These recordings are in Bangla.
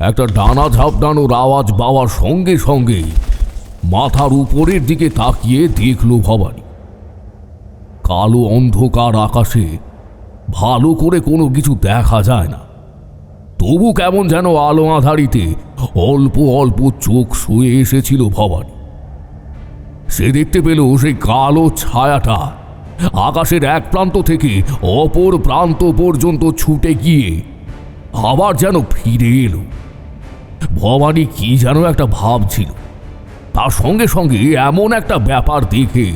একটা ডানা ঝাপটানোর আওয়াজ পাওয়ার সঙ্গে সঙ্গে মাথার উপরের দিকে তাকিয়ে দেখল ভবানী। কালো অন্ধকার আকাশে ভালো করে কোনো কিছু দেখা যায় না, তবু কেমন যেন আলো আঁধারিতে অল্প অল্প চোখ শুয়ে এসেছিল ভবানী। সে দেখতে পেল সেই কালো ছায়াটা আকাশের এক প্রান্ত থেকে অপর প্রান্ত পর্যন্ত ছুটে গিয়ে আবার যেন ফিরে এলো। ভবানী কি যেন একটা ভাবছিল, তার সঙ্গে সঙ্গে এমন একটা ব্যাপার দেখে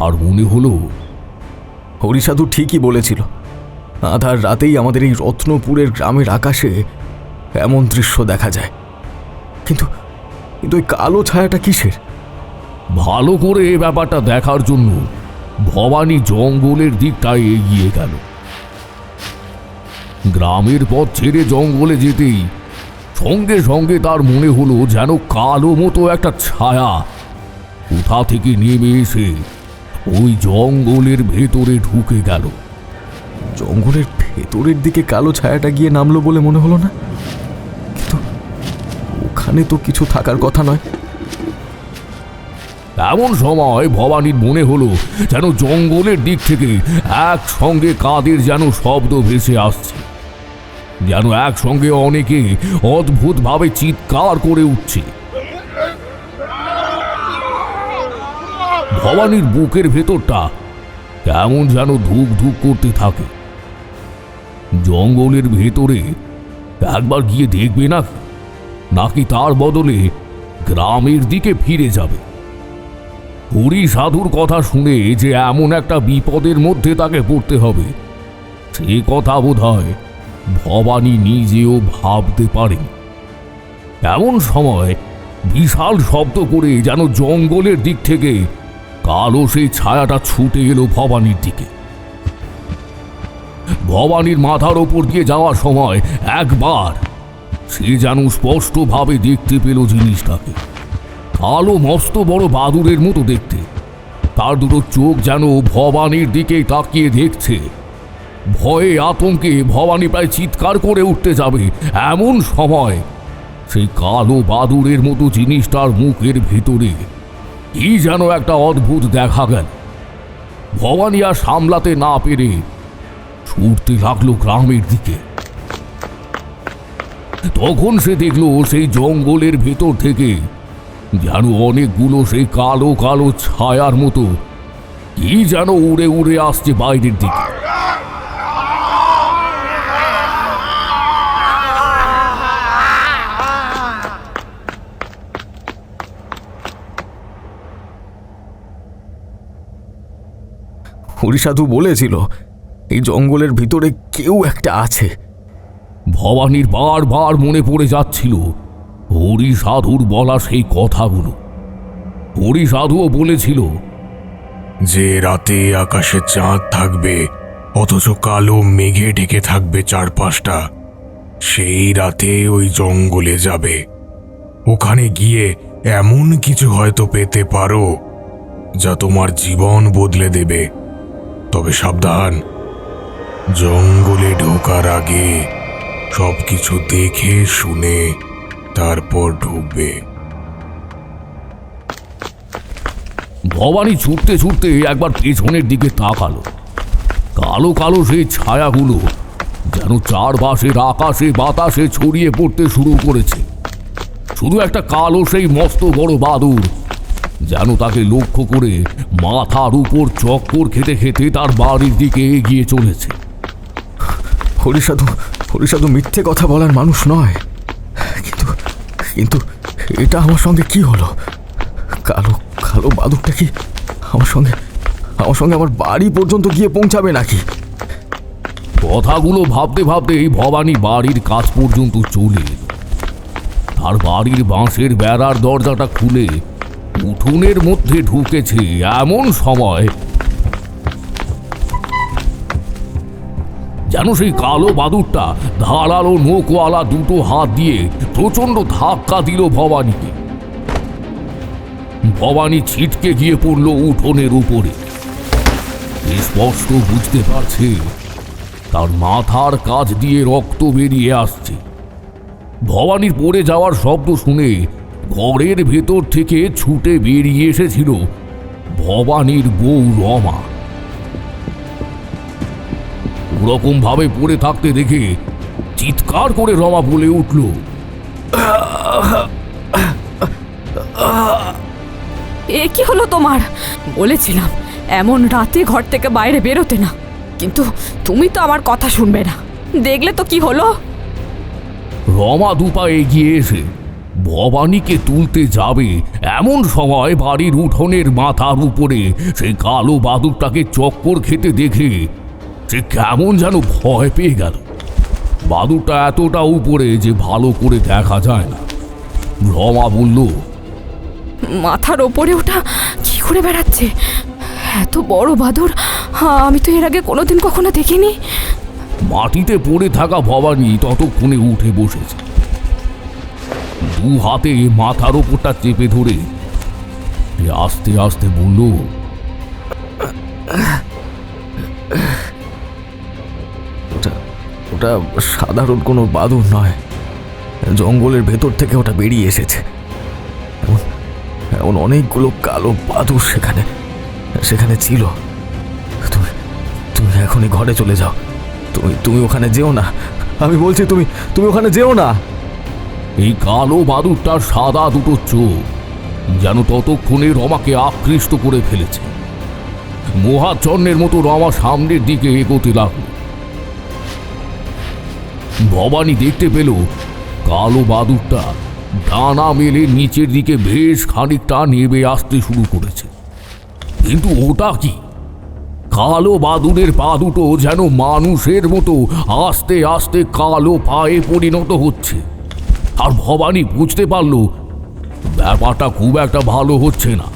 আর মনে হলো হরিসাধু ঠিকই বলেছিল, আধার রাতেই আমাদের এই রত্নপুরের গ্রামের আকাশে এমন দৃশ্য দেখা যায়। কিন্তু কিন্তু ওই কালো ছায়াটা কিসের? ভালো করে এ ব্যাপারটা দেখার জন্য ভবানী জঙ্গলের দিকটায় এগিয়ে গেল। গ্রামের পথ ছেড়ে জঙ্গলে যেতেই সঙ্গে সঙ্গে তার মনে হলো যেন কালো মতো একটা ছায়া কোথা থেকে নেমে এসে ওই জঙ্গলের ভেতরে ঢুকে গেল। জঙ্গলের ভেতরের দিকে কালো ছায়াটা গিয়ে নামলো বলে মনে হলো না, কিন্তু ওখানে তো কিছু থাকার কথা নয়। এমন সময় ভবানীর মনে হলো যেন জঙ্গলের দিক থেকে একসঙ্গে কাদের যেন শব্দ ভেসে আসছে, যেন একসঙ্গে অনেকে অদ্ভুতভাবে চিৎকার করে উঠছে। ভবানীর বুকের ভেতরটা কেমন যেন ধুক ধুক করতে থাকে। জঙ্গলের ভেতরে একবার গিয়ে দেখবে নাকি তার বদলে গ্রামের দিকে ফিরে যাবে। হরি সাধুর কথা শুনে যে এমন একটা বিপদের মধ্যে তাকে পড়তে হবে, সে কথা বোধহয় ভবানী নিজেও ভাবতে পারেনি। এমন সময় বিশাল শব্দ করে যেন জঙ্গলের দিক থেকে কালো সেই ছায়াটা ছুটে এলো ভবানীর দিকে। ভবানীর মাথার ওপর দিয়ে যাওয়ার সময় একবার সে যেন স্পষ্টভাবে দেখতে পেল জিনিসটাকে। কালো মস্ত বড় বাদুড়ের মতো দেখতে, তার দুটো চোখ যেন ভবানীর দিকেই তাকিয়ে দেখছে। ভয়ে আতঙ্কে ভবানী প্রায় চিৎকার করে উঠতে যাবে, এমন সময় সেই কালো বাদুড়ের মতো জিনিসটার মুখের ভেতরে কি যেন একটা অদ্ভুত দেখা গেল। ভবানী আর সামলাতে না পেরে ছুটতে লাগলো গ্রামের দিকে। তখন সে দেখলো সেই জঙ্গলের ভেতর থেকে যেন অনেকগুলো সেই কালো কালো ছায়ার মতো কি যেন উড়ে উড়ে আসছে বাইরের দিকে। হরিসাধু বলেছিল এই জঙ্গলের ভিতরে কেউ একটা আছে। ভবানীর বারবার মনে পড়ে যাচ্ছিল হরি সাধুর বলা সেই কথাগুলো। হরি সাধুও বলেছিল, যে রাতে আকাশে চাঁদ থাকবে অথচ কালো মেঘে ঢেকে থাকবে চারপাশটা, সেই রাতে ওই জঙ্গলে যাবে। ওখানে গিয়ে এমন কিছু হয়তো পেতে পারো যা তোমার জীবন বদলে দেবে। তবে সাবধান, জঙ্গলে ঢোকার আগে সবকিছু দেখে শুনে তারপর ঢুকবে। ভবানী ছুটতে ছুটতে একবার পেছনের দিকে তাকালো। কালো কালো সেই ছায়াগুলো যেন চারপাশের আকাশে বাতাসে ছড়িয়ে পড়তে শুরু করেছে। শুধু একটা কালো সেই মস্ত বড় বাদুড় যেন তাকে লক্ষ্য করে মাথার উপর চক্কর খেতে খেতে তার বাড়ির দিকে এগিয়ে চলেছে। হরিসাধু মিথ্যে কথা বলার মানুষ নয়, কিন্তু কিন্তু এটা আমার সঙ্গে কি হলো? কালো কালো বাদুড়টা কি আমার সঙ্গে আমার বাড়ি পর্যন্ত গিয়ে পৌঁছাবে নাকি? কথাগুলো ভাবতে ভাবতেই ভবানী বাড়ির কাছ পর্যন্ত চলে এলো। তার বাড়ির বাঁশের বেড়ার দরজাটা খুলে উঠোনের মধ্যে ঢুকেছে, এমন সময় যেন সেই কালো বাদুড়টা ধারালো নৌকোয়ালা দুটো হাত দিয়ে প্রচন্ড ধাক্কা দিল ভবানীকে। ভবানী ছিটকে গিয়ে পড়ল উঠোনের উপরে। স্পষ্ট বুঝতে পারছে তার মাথার কাছ দিয়ে রক্ত বেরিয়ে আসছে। ভবানীর পড়ে যাওয়ার শব্দ শুনে ঘরের ভেতর থেকে ছুটে বেরিয়ে এসেছিল ভবানীর বউ রমা। ওরকম ভাবে পড়ে থাকতে দেখে চিৎকার করে রমা বলে উঠল, এ কি হলো তোমার? বলেছিলাম এমন রাতে ঘর থেকে বাইরে বেরোতে না, কিন্তু তুমি তো আমার কথা শুনবে না। দেখলে তো কি হলো। রমা দুপা এগিয়ে এসে ভবানীকে তুলতে যাবে এমন সময় বাড়ির উঠোনের মাথার উপরে সেই কালো বাদুরটাকে চক্কর খেতে দেখে সে কেমন যেন ভয় পেয়ে গেল। বাদুরটা এতটা উপরে যে ভালো করে দেখা যায় না। রমা বলল, মাথার ওপরে ওটা কি করে বেড়াচ্ছে? এত বড় বাদুর আমি তো এর আগে কোনোদিন কখনো দেখিনি। মাটিতে পড়ে থাকা ভবানী ততক্ষণে উঠে বসেছে। দু হাতে মাথার ওপরটা চেপে ধরে আস্তে আস্তে বলল, ওটা ওটা সাধারণ কোনো বাদুর নয়, জঙ্গলের ভেতর থেকে ওটা বেরিয়ে এসেছে। এমন এমন অনেকগুলো কালো বাদুর সেখানে সেখানে ছিল। তুমি তুমি এখনই ঘরে চলে যাও। তুমি তুমি ওখানে যেও না, আমি বলছি তুমি তুমি ওখানে যেও না। এই কালো বাদুরটার সাদা দুটো চোখ যেন ততক্ষণে রমাকে আকৃষ্ট করে ফেলেছে। মোহাচ্ছন্নের মতো রমা সামনের দিকে এগোতে লাগল। ভবানী দেখতে পেল কালো বাদুরটা ডানা মেলে নিচের দিকে বেশ খানিকটা নেমে আসতে শুরু করেছে। কিন্তু ওটা কি? কালো বাদুরের পা দুটো যেন মানুষের মতো আস্তে আস্তে কালো পায়ে পরিণত হচ্ছে। আর ভবানী বুঝতে পারল ব্যাপারটা খুব একটা ভালো হচ্ছে না।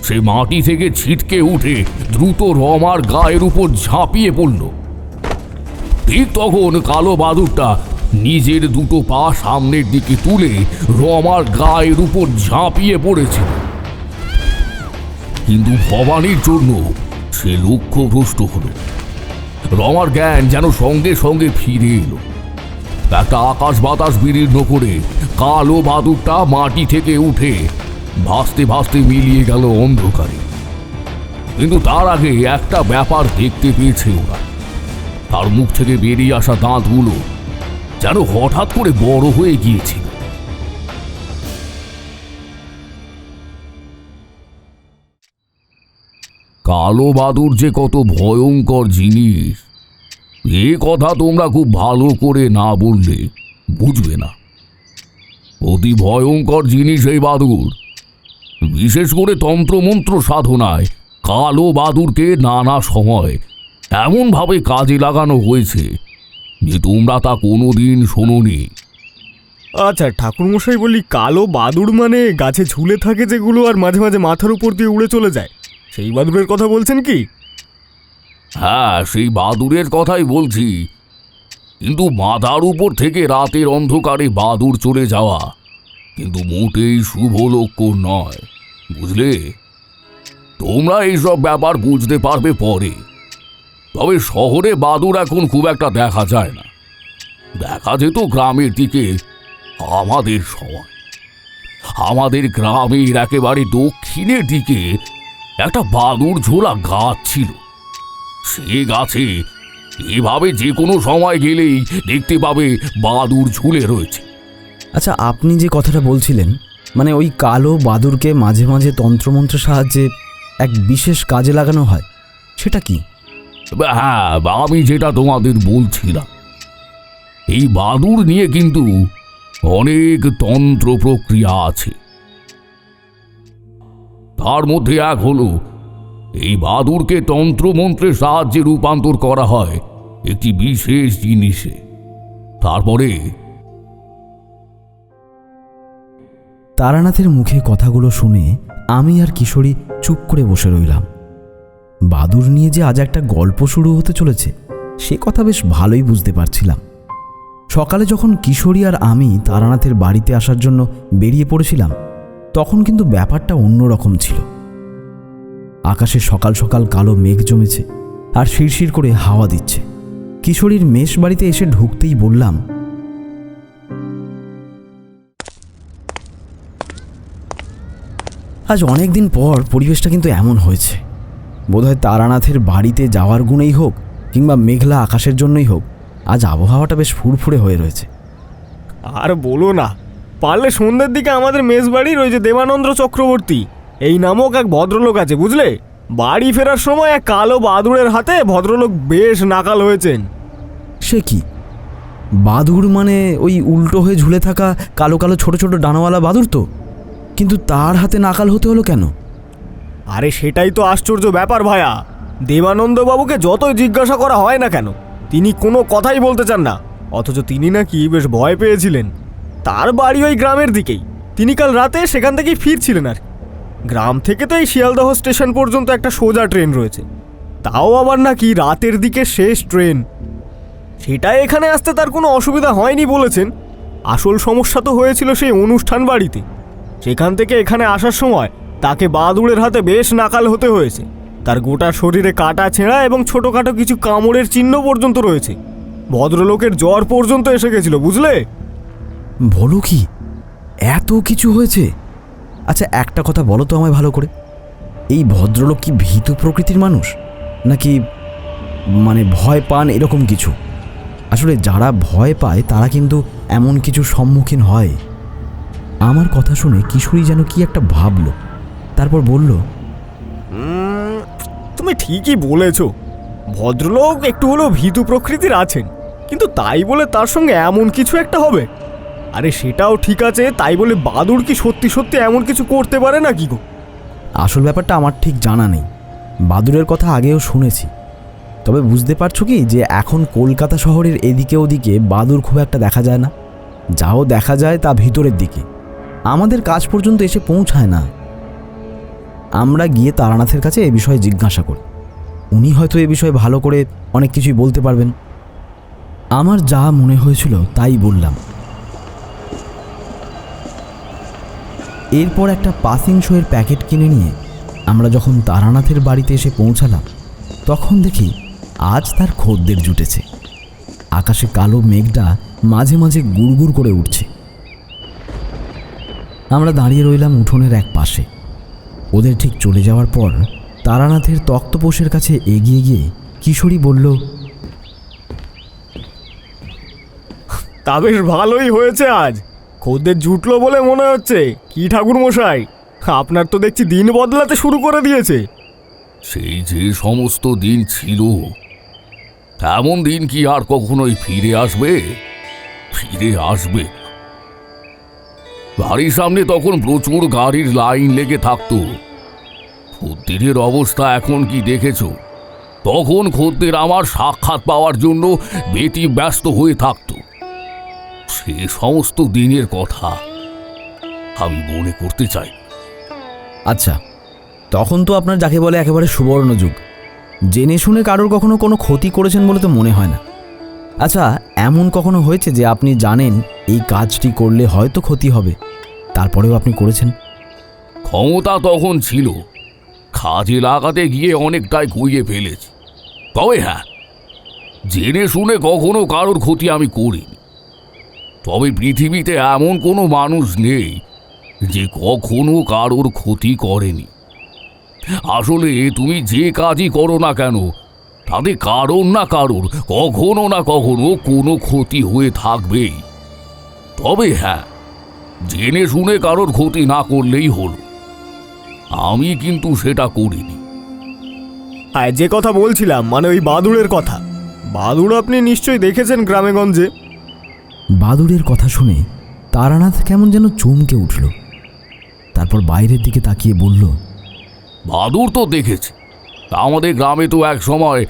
সে মাটি থেকে ছিটকে উঠে দ্রুত রমার গায়ের উপর ঝাঁপিয়ে পড়ল। ঠিক তখন কালো বাদুরটা নিজের দুটো পা সামনের দিকে তুলে রমার গায়ের উপর ঝাঁপিয়ে পড়েছে। কিন্তু ভবানীর জন্য সে লক্ষ্যভ্রষ্ট হল। রমার জ্ঞান যেন সঙ্গে সঙ্গে ফিরে এলো। একটা আকাশ বাতাস বিদীর্ণ করে কালো বাদুরটা মাটি থেকে উঠে ভাসতে ভাসতে মিলিয়ে গেল অন্ধকারে। কিন্তু তার আগে একটা ব্যাপার দেখতে পেয়েছে ওরা। তার মুখ থেকে বেরিয়ে আসা দাঁতগুলো যেন হঠাৎ করে বড় হয়ে গিয়েছিল। কালো বাদুর যে কত ভয়ঙ্কর জিনিস এ কথা তোমরা খুব ভালো করে না বললে বুঝবে না। অতি ভয়ঙ্কর জিনিস এই বাদুর। বিশেষ করে তন্ত্রমন্ত্র সাধনায় কালো বাদুরকে নানা সময় এমনভাবে কাজে লাগানো হয়েছে যে তোমরা তা কোনোদিন শোনোনি। আচ্ছা ঠাকুরমশাই, বলি কালো বাদুর মানে গাছে ঝুলে থাকে যেগুলো আর মাঝে মাঝে মাথার উপর দিয়ে উড়ে চলে যায়, সেই বাদুরের কথা বলছেন কি? হ্যাঁ, সেই বাদুরের কথাই বলছি। কিন্তু মাথার উপর থেকে রাতের অন্ধকারে বাদুর চলে যাওয়া কিন্তু মোটেই শুভ লক্ষণ নয়, বুঝলে? তোমরা এইসব ব্যাপার বুঝতে পারবে পরে। তবে শহরে বাদুর এখন খুব একটা দেখা যায় না। দেখা যেত গ্রামের দিকে আমাদের সময়। আমাদের গ্রামের একেবারে দক্ষিণের দিকে একটা বাদুর ঝোলা গাছ ছিল। সে গাছে এভাবে যে কোনো সময় গেলেই দেখতে পাবে বাদুর ঝুলে রয়েছে। আচ্ছা, আপনি যে কথাটা বলছিলেন, মানে ওই কালো বাদুরকে মাঝে মাঝে তন্ত্রমন্ত্রের সাহায্যে এক বিশেষ কাজে লাগানো হয়, সেটা কি? হ্যাঁ, আমি যেটা তোমাদের বলছিলাম, এই বাদুর নিয়ে কিন্তু অনেক তন্ত্র প্রক্রিয়া আছে। তার মধ্যে এক হলো এই বাদুরকে তন্ত্রমন্ত্রের সাহায্যে রূপান্তর করা হয় একটি বিশেষ জিনিসে। তারপরে তারানাথের মুখে কথাগুলো শুনে আমি আর কিশোরী চুপ করে বসে রইলাম। বাদুর নিয়ে যে আজ একটা গল্প শুরু হতে চলেছে সে কথা বেশ ভালোই বুঝতে পারছিলাম। সকালে যখন কিশোরী আর আমি তারানাথের বাড়িতে আসার জন্য বেরিয়ে পড়েছিলাম তখন কিন্তু ব্যাপারটা অন্যরকম ছিল। আকাশে সকাল সকাল কালো মেঘ জমেছে আর শিরশির করে হাওয়া দিচ্ছে। কিশোরীর মেষ বাড়িতে এসে ঢুকতেই বললাম, আজ অনেক দিন পর পরিবেশটা কিন্তু এমন হয়েছে। বোধহয় তারানাথের বাড়িতে যাওয়ার গুণেই হোক কিংবা মেঘলা আকাশের জন্যই হোক, আজ আবহাওয়াটা বেশ ফুরফুরে হয়ে রয়েছে। আর বলো না, পারলে সন্ধ্যের দিকে আমাদের মেজবাড়ির ওই যে দেবানন্দ চক্রবর্তী এই নামক এক ভদ্রলোক আছে, বুঝলে? বাড়ি ফেরার সময় এক কালো বাদুড়ের হাতে ভদ্রলোক বেশ নাকাল হয়েছেন। সে কি, বাদুড় মানে ওই উল্টো হয়ে ঝুলে থাকা কালো কালো ছোট ছোট ডানাওয়ালা বাদুড় তো? কিন্তু তার হাতে নাকাল হতে হলো কেন? আরে সেটাই তো আশ্চর্য ব্যাপার ভায়া। দেবানন্দবাবুকে যতই জিজ্ঞাসা করা হয় না কেন, তিনি কোনো কথাই বলতে চান না। অথচ তিনি নাকি বেশ ভয় পেয়েছিলেন। তার বাড়ি ওই গ্রামের দিকেই। তিনি কাল রাতে সেখান থেকেই ফিরছিলেন। আর গ্রাম থেকে তো এই শিয়ালদহ স্টেশন পর্যন্ত একটা সোজা ট্রেন রয়েছে, তাও আবার নাকি রাতের দিকে শেষ ট্রেন। সেটাই এখানে আসতে তার কোনো অসুবিধা হয়নি বলেছেন। আসল সমস্যা তো হয়েছিল সেই অনুষ্ঠান বাড়িতে। সেখান থেকে এখানে আসার সময় তাকে বাদুড়ের হাতে বেশ নাকাল হতে হয়েছে। তার গোটা শরীরে কাটা ছেঁড়া এবং ছোটোখাটো কিছু কামড়ের চিহ্ন পর্যন্ত রয়েছে। ভদ্রলোকের জ্বর পর্যন্ত এসে গেছিল, বুঝলে? বলো কি, এত কিছু হয়েছে? আচ্ছা একটা কথা বলো তো আমায় ভালো করে, এই ভদ্রলোক কি ভীতু প্রকৃতির মানুষ, নাকি মানে ভয় পান এরকম কিছু? আসলে যারা ভয় পায় তারা কিন্তু এমন কিছু সম্মুখীন হয়। আমার কথা শুনে কিশোরী যেন কি একটা ভাবলো, তারপর বলল, তুমি ঠিকই বলেছ, ভদ্রলোক একটু হলেও ভীতু প্রকৃতির আছেন, কিন্তু তাই বলে তার সঙ্গে এমন কিছু একটা হবে? আরে সেটাও ঠিক আছে, তাই বলে বাদুড় কি সত্যি সত্যি এমন কিছু করতে পারে না কি গো? আসল ব্যাপারটা আমার ঠিক জানা নেই, বাদুড়ের কথা আগেও শুনেছি। তবে বুঝতে পারছো কি যে এখন কলকাতা শহরের এদিকে ওদিকে বাদুড় খুব একটা দেখা যায় না। যাও দেখা যায় তা ভিতরের দিকে, আমাদের কাজ পর্যন্ত এসে পৌঁছায় না। আমরা গিয়ে তারানাথের কাছে এ বিষয়ে জিজ্ঞাসা করি, উনি হয়তো এ বিষয়ে ভালো করে অনেক কিছুই বলতে পারবেন। আমার যা মনে হয়েছিল তাই বললাম। এরপর একটা পাসিং শোয়ের প্যাকেট কিনে নিয়ে আমরা যখন তারানাথের বাড়িতে এসে পৌঁছালাম, তখন দেখি আজ তার খদ্দের জুটেছে। আকাশে কালো মেঘটা মাঝে মাঝে গুড়গুড় করে উঠছে। আমরা দাঁড়িয়ে রইলাম উঠোনের এক পাশে। ওদের ঠিক চলে যাওয়ার পর তারানাথের তক্তপোষের কাছে এগিয়ে গিয়ে কিশোরী বলল, তা বেশ ভালোই হয়েছে, আজ খদ্দের জুটলো বলে মনে হচ্ছে। কি ঠাকুর মশাই, আপনার তো দেখছি দিন বদলাতে শুরু করে দিয়েছে। সেই যে সমস্ত দিন ছিল, এমন দিন কি আর কখনোই ফিরে আসবে? ফিরে আসবে না। বাড়ির সামনে তখন প্রচুর গাড়ির লাইন লেগে থাকতো। খদ্দেরের অবস্থা এখন কি দেখেছ? তখন খদ্দের আমার সাক্ষাৎ পাওয়ার জন্য বেটি ব্যস্ত হয়ে থাকতো। সে সমস্ত দিনের কথা আমি মনে করতে চাই। আচ্ছা, তখন তো আপনার যাকে বলে একেবারে সুবর্ণ যুগ, জেনে শুনে কারোর কখনো কোনো ক্ষতি করেছেন বলে তো মনে হয় না। আচ্ছা, এমন কখনো হয়েছে যে আপনি জানেন এই কাজটি করলে হয়তো ক্ষতি হবে, তারপরেও আপনি করেছেন? ক্ষমতা তখন ছিল, কাজে লাগাতে গিয়ে অনেকটাই গুইয়ে ফেলেছি। তবে হ্যাঁ, জেনে শুনে কখনো কারোর ক্ষতি আমি করিনি। তবে পৃথিবীতে এমন কোনো মানুষ নেই যে কখনো কারোর ক্ষতি করেনি। আসলে তুমি যে কাজই করো না কেন, তাতে কারোর না কারোর কখনো না কখনো কোনো ক্ষতি হয়ে থাকবেই। তবে হ্যাঁ, জেনে শুনে কারোর ক্ষতি না করলেই হলো। আমি কিন্তু সেটা করিনি। হ্যাঁ, যে কথা বলছিলাম, মানে ওই বাদুড়ের কথা। বাদুড় আপনি নিশ্চয়ই দেখেছেন গ্রামে গঞ্জে। বাদুড়ের কথা শুনে তারানাথ কেমন যেন চমকে উঠল। তারপর বাইরের দিকে তাকিয়ে বলল, বাদুড় তো দেখেছি। আমাদের গ্রামে তো এক সময়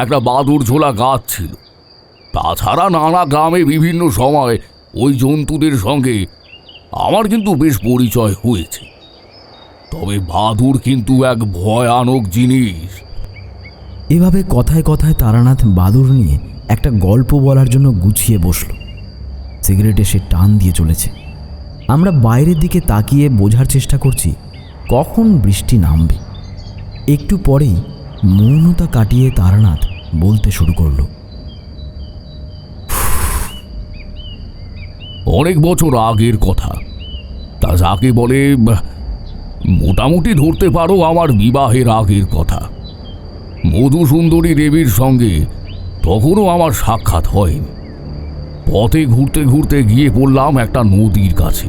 একটা বাদুড় ঝোলা গাছ ছিল। তাছাড়া নানা গ্রামে বিভিন্ন সময় ওই জন্তুদের সঙ্গে আমার কিন্তু বেশ পরিচয় হয়েছে। তবে বাদুড় কিন্তু এক ভয়ানক জিনিস। এভাবে কথায় কথায় তারানাথ বাদুড় নিয়ে একটা গল্প বলার জন্য গুছিয়ে বসল। সিগারেটে সে টান দিয়ে চলেছে। আমরা বাইরের দিকে তাকিয়ে বোঝার চেষ্টা করছি কখন বৃষ্টি নামবে। একটু পরেই মৌনতা কাটিয়ে তারানাথ বলতে শুরু করল, অনেক বছর আগের কথা। তা যাকে বলে মোটামুটি ধরতে পারো আমার বিবাহের আগের কথা। মধুসুন্দরী দেবীর সঙ্গে তখনও আমার সাক্ষাৎ হয়নি। পথে ঘুরতে ঘুরতে গিয়ে পড়লাম একটা নদীর কাছে।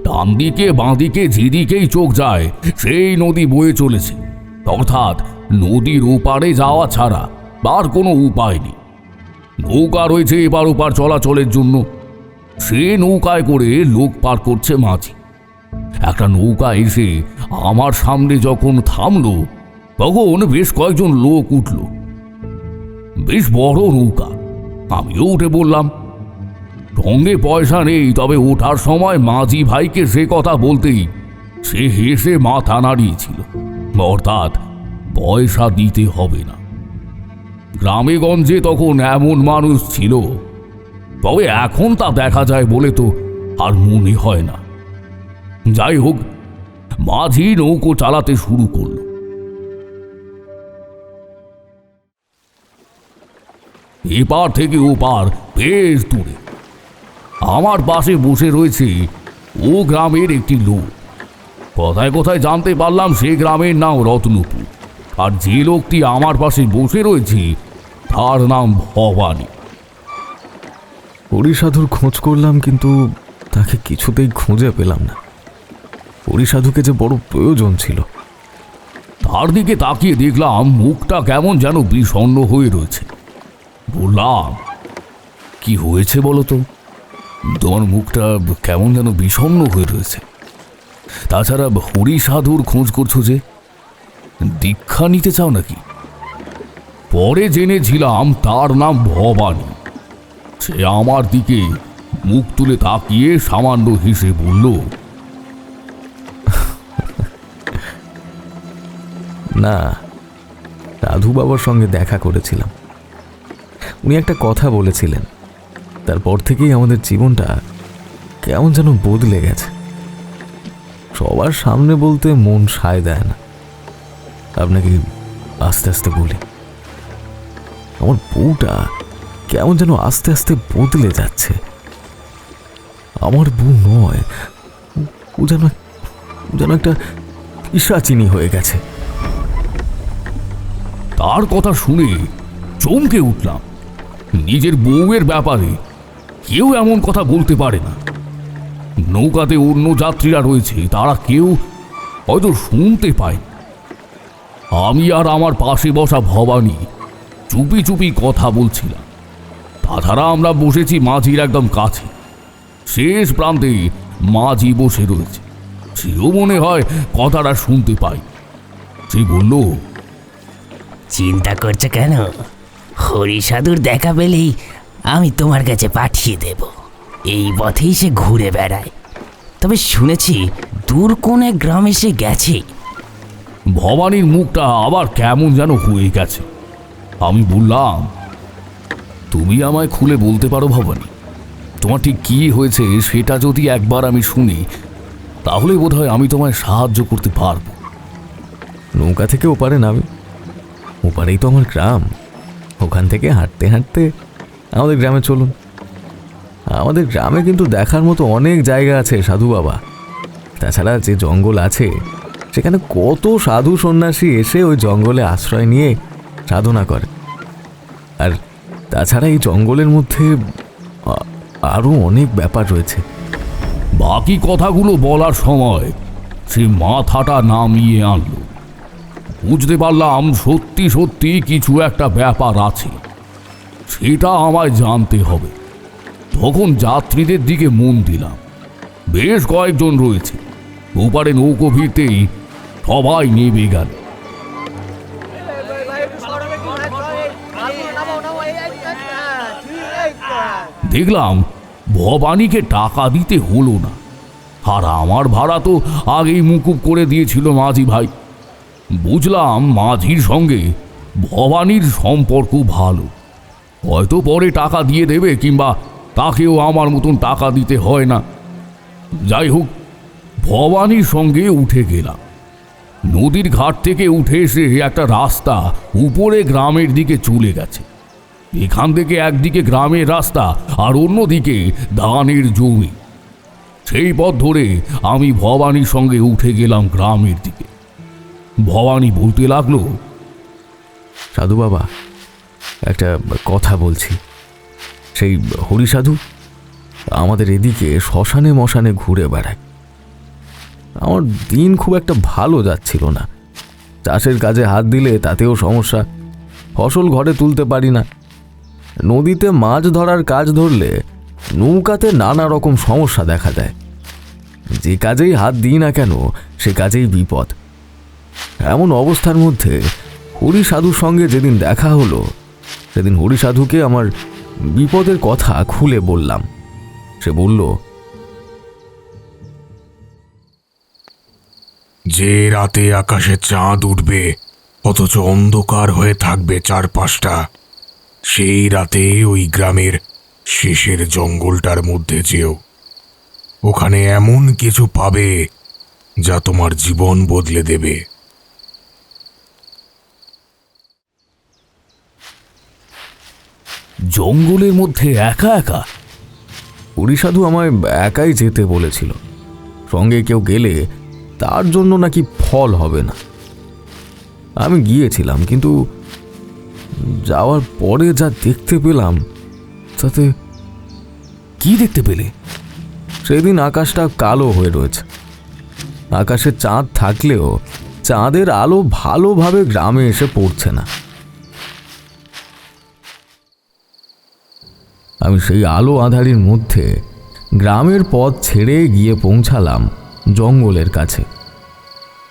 ডান দিকে বাঁদিকে যেদিকেই চোখ যায় সেই নদী বয়ে চলেছে, অর্থাৎ নদীর ওপারে যাওয়া ছাড়া আর কোনো উপায় নেই। নৌকা রয়েছে এপার ওপার চলাচলের জন্য। সে নৌকায় করে লোক পার করছে মাঝি। একটা নৌকা এসে আমার সামনে যখন থামলো তখন বেশ কয়েকজন লোক উঠল। বেশ বড় নৌকা, আমিও উঠে বললাম। সঙ্গে পয়সা নেই, তবে ওঠার সময় মাঝি ভাইকে সে কথা বলতেই সে হেসে মাথা নাড়িয়েছিল, অর্থাৎ পয়সা দিতে হবে না। গ্রামে গঞ্জে তখন এমন মানুষ ছিল, তবে এখন তা দেখা যায় বলে তো আর মনে হয় না। যাই হোক, মাঝি নৌকো চালাতে শুরু করল। এপার থেকে ওপার বেশ দূরে আমার পাশে বসে রয়েছে ও গ্রামের একটি লোক। কথায় কথায় জানতে পারলাম সে গ্রামের নাম রত্নপুর, আর যে লোকটি আমার পাশে বসে রয়েছে তার নাম ভবানী। হরিসাধুর খোঁজ করলাম, কিন্তু তাকে কিছুতেই খুঁজে পেলাম না। হরিসাধুকে যে বড় প্রয়োজন ছিল। তার দিকে তাকিয়ে দেখলাম মুখটা কেমন যেন বিষণ্ণ হয়ে রয়েছে। বললাম, কি হয়েছে বলো তো? তোমার মুখটা কেমন যেন বিষণ্ণ হয়ে রয়েছে। তাছাড়া হরিসাধুর খোঁজ করছো যে, দীক্ষা নিতে চাও নাকি? পরে জেনেছিলাম তার নাম ভবানী। সে আমার দিকে মুখ তুলে তাকিয়ে সামান্য হেসে বলল, না, সাধু বাবার সঙ্গে দেখা করেছিলাম। উনি একটা কথা বলেছিলেন, তারপর থেকেই আমাদের জীবনটা কেমন যেন বদলে গেছে। সবার সামনে বলতে মন সায় দেয় না। আপনাকে আস্তে আস্তে বলি, আমার বউটা কেমন যেন আস্তে আস্তে বদলে যাচ্ছে। আমার বউ নয়, ও যেন একটা পিশাচিনী হয়ে গেছে। তার কথা শুনে চমকে উঠলাম। নিজের বউয়ের ব্যাপারে কেউ এমন কথা বলতে পারে না। নৌকাতে অন্য যাত্রীরা রয়েছে, তারা কেউ হয়তো শুনতে পায়। আমি আর আমার পাশে বসা ভবানী চুপি চুপি কথা বলছিলাম। তাছাড়া আমরা বসেছি মাঝির একদম কাছে। শেষ প্রান্তে মাঝি বসে রয়েছে, সেও মনে হয় কথাটা শুনতে পাই। সে বলল, চিন্তা করছো কেন? হরিসাধুর দেখা পেলেই আমি তোমার কাছে পাঠিয়ে দেব। এই পথেই সে ঘুরে বেড়ায়। তবে শুনেছি দূর কোন এক গ্রামে সে গেছে। ভবানীর মুখটা আবার কেমন যেন হয়ে গেছে। আমি বললাম, তুমি আমায় খুলে বলতে পারো ভবানী? তোমার ঠিক কী হয়েছে সেটা যদি একবার আমি শুনি, তাহলে বোধহয় আমি তোমায় সাহায্য করতে পারবো। নৌকা থেকে ওপারে নামি। ওপারেই তো আমার গ্রাম। ওখান থেকে হাঁটতে হাঁটতে আমাদের গ্রামে চলুন। আমাদের গ্রামে কিন্তু দেখার মতো অনেক জায়গা আছে সাধু বাবা। তাছাড়া যে জঙ্গল আছে, সেখানে কত সাধু সন্ন্যাসী এসে ওই জঙ্গলে আশ্রয় নিয়ে সাধনা করে। আর তাছাড়া এই জঙ্গলের মধ্যে আরও অনেক ব্যাপার রয়েছে। বাকি কথাগুলো বলার সময় সে মাথাটা নামিয়ে আনলো। বুঝতে পারলাম সত্যি সত্যি কিছু একটা ব্যাপার আছে, সেটা আমায় জানতে হবে। তখন যাত্রীদের দিকে মন দিলাম। বেশ কয়েকজন রয়েছে। ওপারে নৌকো ভিড়তেই সবাই নেমে গেল। দেখলাম ভবানীকে টাকা দিতে হলো না, আর আমার ভাড়া তো আগেই মুকুব করে দিয়েছিল মাঝি ভাই। বুঝলাম মাঝির সঙ্গে ভবানীর সম্পর্ক ভালো। হয়তো পরে টাকা দিয়ে দেবে, কিংবা তাকেও আমার মতন টাকা দিতে হয় না। যাই হোক, ভবানীর সঙ্গে উঠে গেলাম। নদীর ঘাট থেকে উঠে এসে একটা রাস্তা উপরে গ্রামের দিকে চলে গেছে। এখান থেকে একদিকে গ্রামের রাস্তা আর অন্যদিকে ধানের জমি। সেই পথ ধরে আমি ভবানীর সঙ্গে উঠে গেলাম গ্রামের দিকে। ভবানী বলতে লাগলো, সাধু বাবা, একটা কথা বলছি। সেই হরিসাধু আমাদের এদিকে শ্মশানে মশানে ঘুরে বেড়ায়। আমার দিন খুব একটা ভালো যাচ্ছিল না। চাষের কাজে হাত দিলে তাতেও সমস্যা, ফসল ঘরে তুলতে পারি না। নদীতে মাছ ধরার কাজ ধরলে নৌকাতে নানা রকম সমস্যা দেখা দেয়। যে কাজেই হাত দিই না কেন সে কাজেই বিপদ। এমন অবস্থার মধ্যে হরিসাধুর সঙ্গে যেদিন দেখা হলো, সেদিন হরিসাধুকে আমার বিপদের কথা খুলে বললাম। সে বলল, যে রাতে আকাশে চাঁদ উঠবে অথচ অন্ধকার হয়ে থাকবে চারপাশটা, সেই রাতে ওই গ্রামের শেষের জঙ্গলটার মধ্যে যেও। ওখানে এমন কিছু পাবে যা তোমার জীবন বদলে দেবে। জঙ্গলের মধ্যে একা একা? হরিসাধু আমায় একাই যেতে বলেছিল। সঙ্গে কেউ গেলে তার জন্য নাকি ফল হবে না। আমি গিয়েছিলাম, কিন্তু যাওয়ার পরে যা দেখতে পেলাম তাতে। কি দেখতে পেলে? সেদিন আকাশটা কালো হয়ে রয়েছে। আকাশে চাঁদ থাকলেও চাঁদের আলো ভালোভাবে গ্রামে এসে পড়ছে না। আমি সেই আলো আঁধারির মধ্যে গ্রামের পথ ছেড়ে গিয়ে পৌঁছালাম জঙ্গলের কাছে।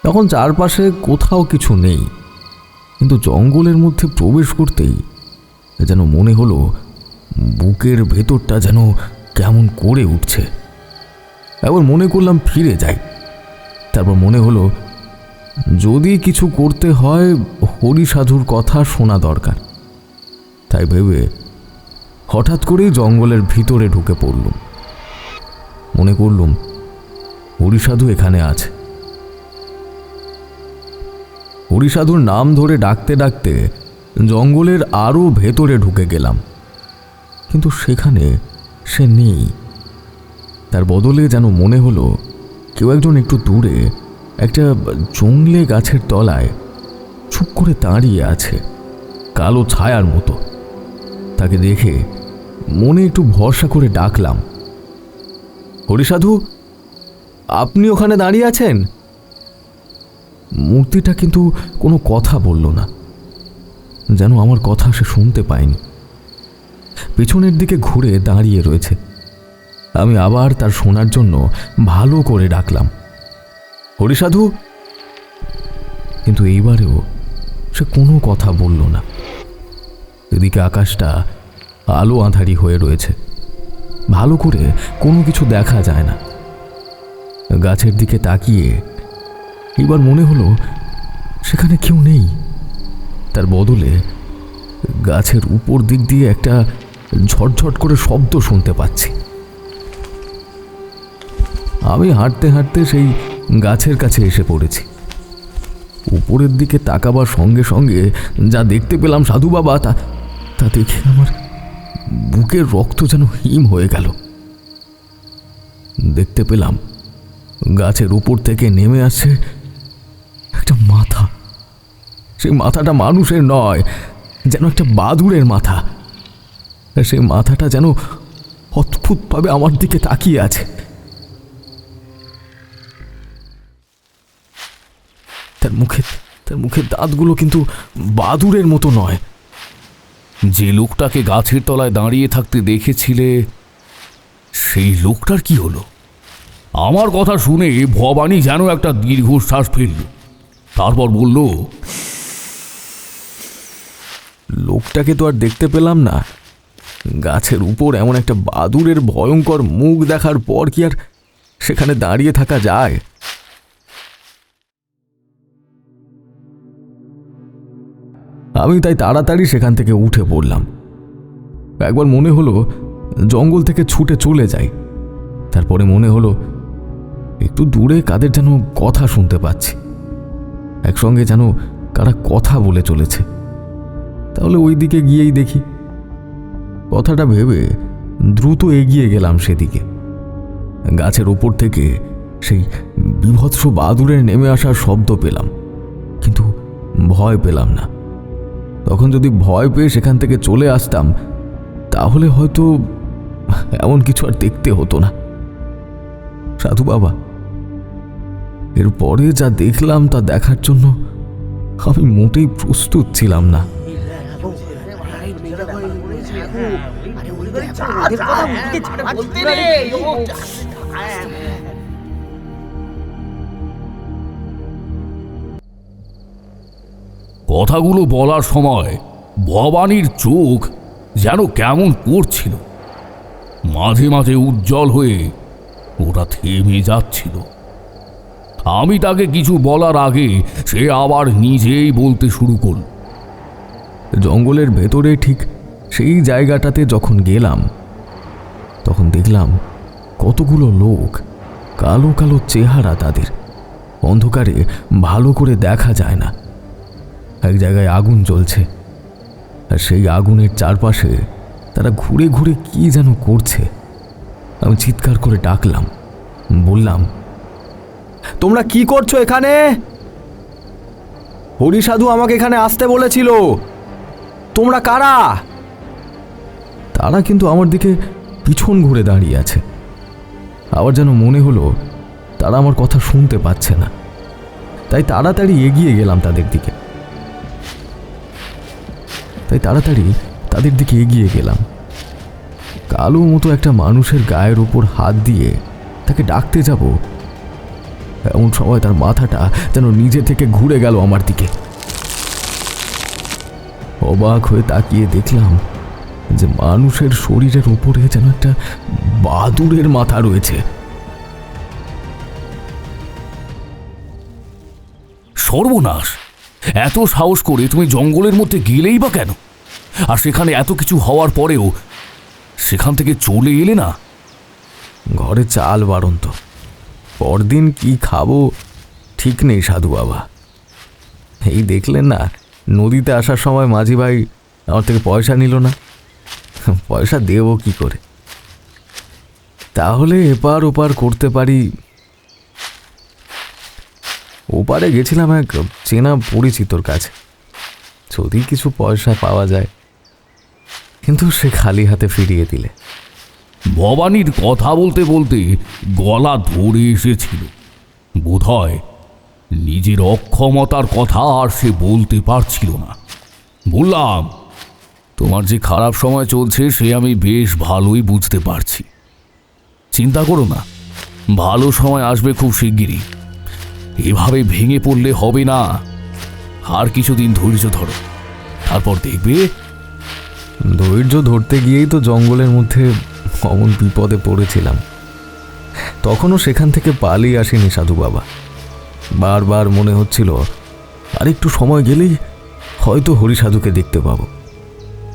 তখন চারপাশে কোথাও কিছু নেই, কিন্তু জঙ্গলের মধ্যে প্রবেশ করতেই যেন মনে হলো বুকের ভেতরটা যেন কেমন করে উঠছে। একবার মনে করলাম ফিরে যাই। তারপর মনে হলো যদি কিছু করতে হয় হরিসাধুর কথা শোনা দরকার। তাই ভেবে হঠাৎ করেই জঙ্গলের ভিতরে ঢুকে পড়লুম। মনে করলুম হরিসাধু এখানে আছে। হরিসাধুর নাম ধরে ডাকতে ডাকতে জঙ্গলের আরও ভেতরে ঢুকে গেলাম, কিন্তু সেখানে সে নেই। তার বদলে যেন মনে হলো কেউ একজন একটু দূরে একটা জংলে গাছের তলায় চুপ করে দাঁড়িয়ে আছে, কালো ছায়ার মতো। তাকে দেখে মনে একটু ভরসা করে ডাকলাম, হরিসাধু, আপনি ওখানে দাঁড়িয়ে আছেন? মূর্তিটা কিন্তু কোনো কথা বলল না, যেন আমার কথা সে শুনতে পায়নি। পেছনের দিকে ঘুরে দাঁড়িয়ে রয়েছে। আমি আবার তার শোনার জন্য ভালো করে ডাকলাম, হরিসাধু, কিন্তু এইবারেও সে কোনো কথা বলল না। এদিকে আকাশটা আলো আঁধারি হয়ে রয়েছে, ভালো করে কোনো কিছু দেখা যায় না। গাছের দিকে তাকিয়ে এবার মনে হলো সেখানে কেউ নেই। তার বদলে গাছের উপর দিক দিয়ে একটা ঝটঝট করে শব্দ শুনতে পাচ্ছি। আমি হাঁটতে হাঁটতে সেই গাছের কাছে এসে পড়েছি। উপরের দিকে তাকাবার সঙ্গে সঙ্গে যা দেখতে পেলাম সাধু বাবা, তা দেখে আমার বুকের রক্ত যেন হিম হয়ে গেল। দেখতে পেলাম গাছের উপর থেকে নেমে আসছে একটা মাথা। সেই মাথাটা মানুষের নয়, যেন একটা বাদুড়ের মাথা। সেই মাথাটা যেন অদ্ভুতভাবে আমার দিকে তাকিয়ে আছে। তার মুখের দাঁতগুলো কিন্তু বাদুড়ের মতো নয়। যে লোকটাকে গাছের তলায় দাঁড়িয়ে থাকতে দেখেছিলে, সেই লোকটার কি হলো? আমার কথা শুনে ভবানী যেন একটা দীর্ঘশ্বাস ফেলল। তারপর বলল, লোকটাকে তো আর দেখতে পেলাম না। গাছের উপর এমন একটা বাদুড়ের ভয়ঙ্কর মুখ দেখার পর কি আর সেখানে দাঁড়িয়ে থাকা যায়? আমি তাই তাড়াতাড়ি সেখান থেকে উঠে পড়লাম। একবার মনে হলো জঙ্গল থেকে ছুটে চলে যাই। তারপরে মনে হলো একটু দূরে কাদের যেন কথা শুনতে পাচ্ছি, একসঙ্গে যেন কারা কথা বলে চলেছে। তাহলে ওই দিকে গিয়েই দেখি। কথাটা ভেবে দ্রুত এগিয়ে গেলাম সেদিকে। গাছের ওপর থেকে সেই বীভৎস বাদুড়ের নেমে আসার শব্দ পেলাম, কিন্তু ভয় পেলাম না। তখন যদি ভয় পেয়ে সেখান থেকে চলে আসতাম তাহলে হয়তো এমন কিছু আর দেখতে হতো না। সাধু বাবা, এরপরে যা দেখলাম তা দেখার জন্য আমি মোটেই প্রস্তুত ছিলাম না। কথাগুলো বলার সময় ভবানীর চোখ যেন কেমন করছিল, মাঝে মাঝে উজ্জ্বল হয়ে ওটা থেমে যাচ্ছিল। আমি তাকে কিছু বলার আগে সে আবার নিজেই বলতে শুরু করল। জঙ্গলের ভেতরে ঠিক সেই জায়গাটাতে যখন গেলাম তখন দেখলাম কতগুলো লোক, কালো কালো চেহারা তাদের, অন্ধকারে ভালো করে দেখা যায় না। এক জায়গায় আগুন জ্বলছে, আর সেই আগুনের চারপাশে তারা ঘুরে ঘুরে কি যেন করছে। আমি চিৎকার করে ডাকলাম, বললাম, তোমরা কি করছো এখানে? হরিসাধু আমাকে এখানে আসতে বলেছিল। তোমরা কারা? তারা কিন্তু আমার দিকে পিছন ঘুরে দাঁড়িয়ে আছে। আবার যেন মনে হলো তারা আমার কথা শুনতে পাচ্ছে না, তাই তাড়াতাড়ি এগিয়ে গেলাম তাদের দিকে। কালো মতো একটা মানুষের গায়ের উপর হাত দিয়ে তাকে ডাকতে যাব, এমন সময় তার মাথাটা যেন নিজে থেকে ঘুরে গেল আমার দিকে। অবাক হয়ে তাকিয়ে দেখলাম যে মানুষের শরীরের উপরে যেন একটা বাদুড়ের মাথা রয়েছে। সর্বনাশ! এত সাহস করে তুমি জঙ্গলের মধ্যে গেলেই বা কেন? আর সেখানে এত কিছু হওয়ার পরেও সেখান থেকে চলে এলে না? ঘরে চাল বাড়ন্ত, পরদিন কি খাবো ঠিক নেই সাধু বাবা। এই দেখলেন না, নদীতে আসার সময় মাঝি ভাই আমার থেকে পয়সা নিল না। পয়সা দেবো কি করে? তাহলে এপার ওপার করতে পারি। ওপারে গেছিলাম এক চেনা পরিচিতর কাছে, যদি কিছু পয়সা পাওয়া যায়, কিন্তু সে খালি হাতে ফিরিয়ে দিলে। ভবানীর কথা বলতে বলতে গলা ধরে এসেছিল। বোধহয় নিজের অক্ষমতার কথা আর সে বলতে পারছিল না। বললাম, তোমার যে খারাপ সময় চলছে সে আমি বেশ ভালোই বুঝতে পারছি। চিন্তা করো না, ভালো সময় আসবে খুব শিগগিরই। এভাবে ভেঙে পড়লে হবে না, আর কিছুদিন ধৈর্য ধরো, তারপর দেখবে। ধৈর্য ধরতে গিয়েই তো জঙ্গলের মধ্যে অমন বিপদে পড়েছিলাম। তখনও সেখান থেকে পালিয়ে আসেনি সাধু বাবা। বারবার মনে হচ্ছিল আর একটু সময় গেলেই হয়তো হরিসাধুকে দেখতে পাবো।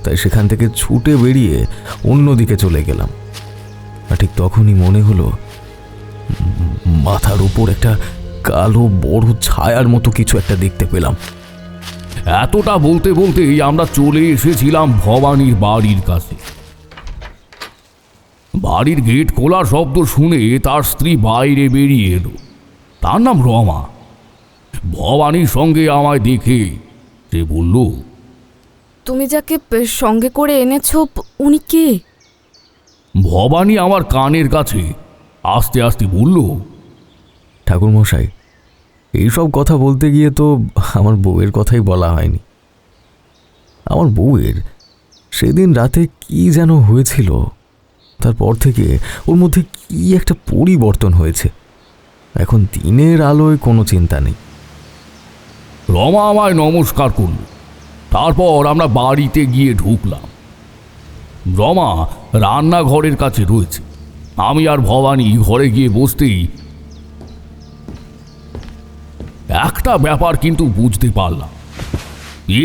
তাই সেখান থেকে ছুটে বেরিয়ে অন্যদিকে চলে গেলাম। আর ঠিক তখনই মনে হলো মাথার উপর একটা কালো বড় ছায়ার মতো কিছু একটা দেখতে পেলাম। এতটা বলতে বলতেই আমরা চলে এসেছিলাম ভবানীর বাড়ির কাছে। বাড়ির গেট খোলার শব্দ শুনে তার স্ত্রী বাইরে বেরিয়ে এলো। তার নাম রমা। ভবানীর সঙ্গে আমায় দেখে সে বলল, তুমি যাকে সঙ্গে করে এনেছো উনি কে? ভবানী আমার কানের কাছে আস্তে আস্তে বলল, ঠাকুরমশাই, এইসব কথা বলতে গিয়ে তো আমার বউয়ের কথাই বলা হয়নি। আমার বউয়ের সেদিন রাতে কি যেন হয়েছিল, তারপর থেকে ওর মধ্যে কি একটা পরিবর্তন হয়েছে। এখন দিনের আলোয় কোনো চিন্তা নেই। রমা আমায় নমস্কার করল। তারপর আমরা বাড়িতে গিয়ে ঢুকলাম। রমা রান্নাঘরের কাছে রয়েছে। আমি আর ভবানী ঘরে গিয়ে বসতেই একটা ব্যাপার কিন্তু বুঝতে পারলাম,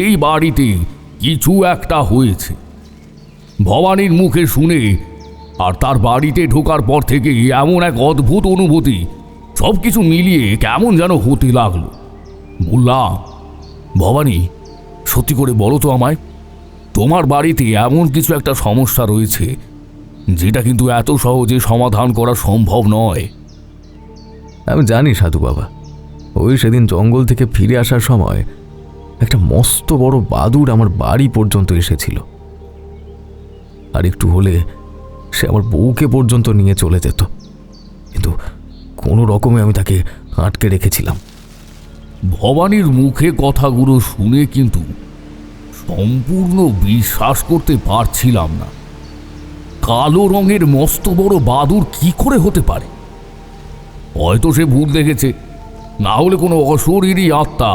এই বাড়িতে কিছু একটা হয়েছে। ভবানীর মুখে শুনে আর তার বাড়িতে ঢোকার পর থেকে এমন এক অদ্ভুত অনুভূতি, সব কিছু মিলিয়ে কেমন যেন হতে লাগলো। বললাম, ভবানী, সত্যি করে বলো তো আমায়, তোমার বাড়িতে এমন কিছু একটা সমস্যা রয়েছে যেটা কিন্তু এত সহজে সমাধান করা সম্ভব নয়। আমি জানি সাধু বাবা, ওই সেদিন জঙ্গল থেকে ফিরে আসার সময় একটা মস্ত বড় বাদুড় আমার বাড়ি পর্যন্ত এসেছিল, আর একটু হলে সে আমার বউকে পর্যন্ত নিয়ে চলে যেত, কিন্তু কোনো রকমে আমি তাকে আটকে রেখেছিলাম। ভবানীর মুখে কথাগুলো শুনে কিন্তু সম্পূর্ণ বিশ্বাস করতে পারছিলাম না। কালো রঙের মস্ত বড় বাদুড় কি করে হতে পারে? হয়তো সে ভূত দেখেছে, না হলে কোনো অশরীরী আত্মা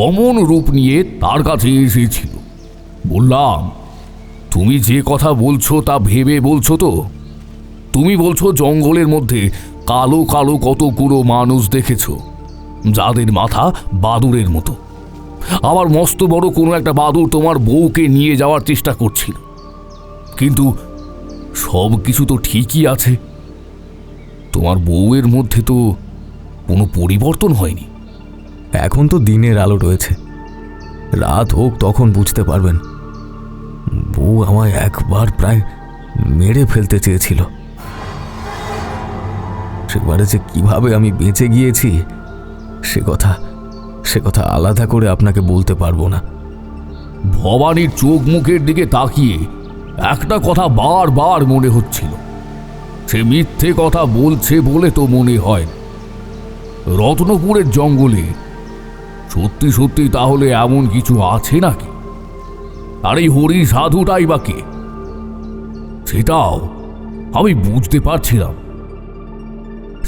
অমন রূপ নিয়ে তার কাছে এসেছিল। বললাম, তুমি যে কথা বলছো তা ভেবে বলছো তো? তুমি বলছো জঙ্গলের মধ্যে কালো কালো কতগুলো মানুষ দেখেছো যাদের মাথা বাদুড়ের মতো, আবার মস্ত বড় কোনো একটা বাদুড় তোমার বউকে নিয়ে যাওয়ার চেষ্টা করছিল, কিন্তু সব কিছু তো ঠিকই আছে। তোমার বউয়ের মধ্যে তো কোনো পরিবর্তন হয়নি। এখন তো দিনের আলো রয়েছে, রাত হোক তখন বুঝতে পারবেন। বউ আমায় একবার প্রায় মেরে ফেলতে চেয়েছিল, সেবারে যে কিভাবে আমি বেঁচে গিয়েছি সে কথা আলাদা করে আপনাকে বলতে পারবো না। ভবানীর চোখ মুখের দিকে তাকিয়ে একটা কথা বারবার মনে হচ্ছিল, সে মিথ্যে কথা বলছে বলে তো মনে হয় না। রত্নপুরের জঙ্গলে সত্যি সত্যি তাহলে এমন কিছু আছে নাকি? আর এই হরি সাধুটাই বা কে, সেটাও আমি বুঝতে পারছিলাম।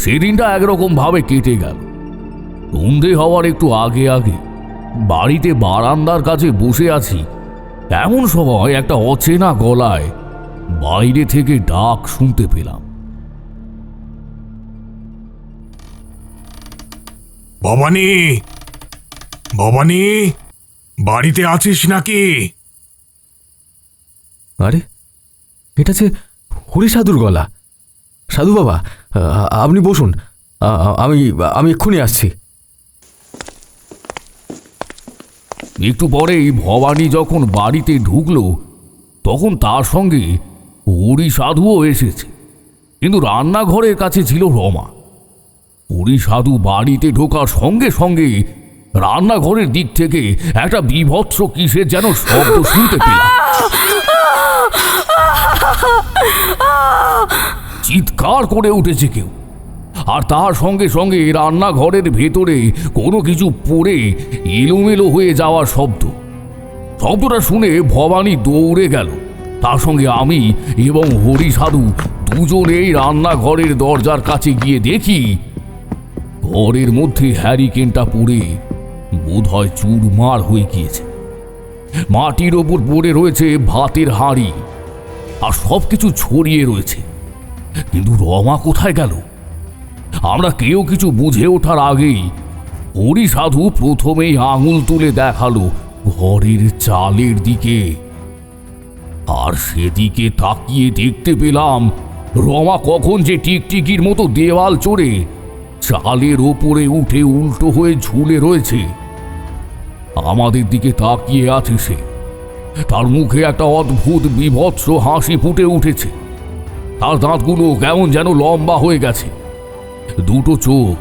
সেদিনটা একরকম ভাবে কেটে গেল। সন্ধে হওয়ার একটু আগে আগে বাড়িতে বারান্দার কাছে বসে আছি, এমন সময় একটা অচেনা গলায় বাইরে থেকে ডাক শুনতে পেলাম। ভবানী, ভবানী, বাড়িতে আছিস নাকি? আরে, এটা যে হরি সাধুর গলা। সাধু বাবা, আপনি বসুন, আমি এক্ষুনি আসছি। একটু পরেই ভবানী যখন বাড়িতে ঢুকলো তখন তার সঙ্গে হরি সাধুও এসেছে, কিন্তু রান্নাঘরের কাছে ছিল রমা। হরি সাধু বাড়িতে ঢোকার সঙ্গে সঙ্গে রান্নাঘরের দিক থেকে একটা বীভৎস কিসের যেন শব্দ শুনতে পেলাম। চিৎকার করে উঠেছে কেউ, আর তার সঙ্গে সঙ্গে রান্নাঘরের ভেতরে কোনো কিছু পড়ে এলোমেলো হয়ে যাওয়ার শব্দটা শুনে ভবানী দৌড়ে গেল। তার সঙ্গে আমি এবং হরি সাধু দুজনেই রান্নাঘরের দরজার কাছে গিয়ে দেখি ঘরের মধ্যে হ্যারিকেনটা পড়ে বোধহয় চুরমার হয়ে গিয়েছে। মাটির ওপর পড়ে রয়েছে ভাতের হাঁড়ি, আর সবকিছু ছড়িয়ে রয়েছে, কিন্তু রমা কোথায় গেল? আমরা কেউ কিছু বুঝে ওঠার আগেই হরি সাধু প্রথমেই আঙুল তুলে দেখালো ঘরের চালের দিকে, আর সেদিকে তাকিয়ে দেখতে পেলাম রমা কখন যে টিকটিকির মতো দেওয়াল চড়ে চালের ওপরে উঠে উল্টো হয়ে ঝুলে রয়েছে। আমাদের দিকে তাকিয়ে আছে সে, তার মুখে একটা অদ্ভুত বীভৎস হাসি ফুটে উঠেছে। তার দাঁতগুলো কেমন যেন লম্বা হয়ে গেছে, দুটো চোখ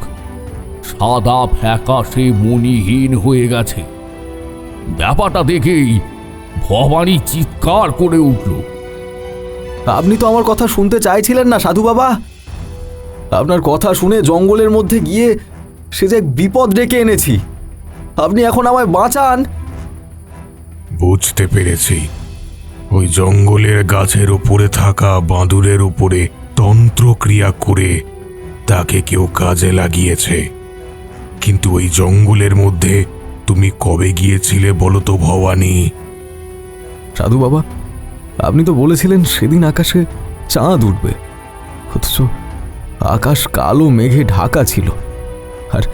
সাদা ফ্যাকাশে মণিহীন হয়ে গেছে। ব্যাপারটা দেখেই ভবানী চিৎকার করে উঠল। আপনি তো আমার কথা শুনতে চাইছিলেন না সাধু বাবা। আপনার কথা শুনে জঙ্গলের মধ্যে গিয়ে সে যে বিপদ ডেকে এনেছি। আপনি এখন আমায় বাঁচান। বুঝতে পেরেছি, ওই জঙ্গলের গাছের উপরে থাকা বাঁদুরের উপরে তন্ত্রক্রিয়া করে তাকে কেউ কাজে লাগিয়েছে। কিন্তু ওই জঙ্গলের মধ্যে তুমি কবে গিয়েছিলে বলো তো ভবানী? সাধু বাবা, আপনি তো বলেছিলেন সেদিন আকাশে চাঁদ উঠবে, অথচ আকাশ কালো মেঘে ঢাকা ছিল, আর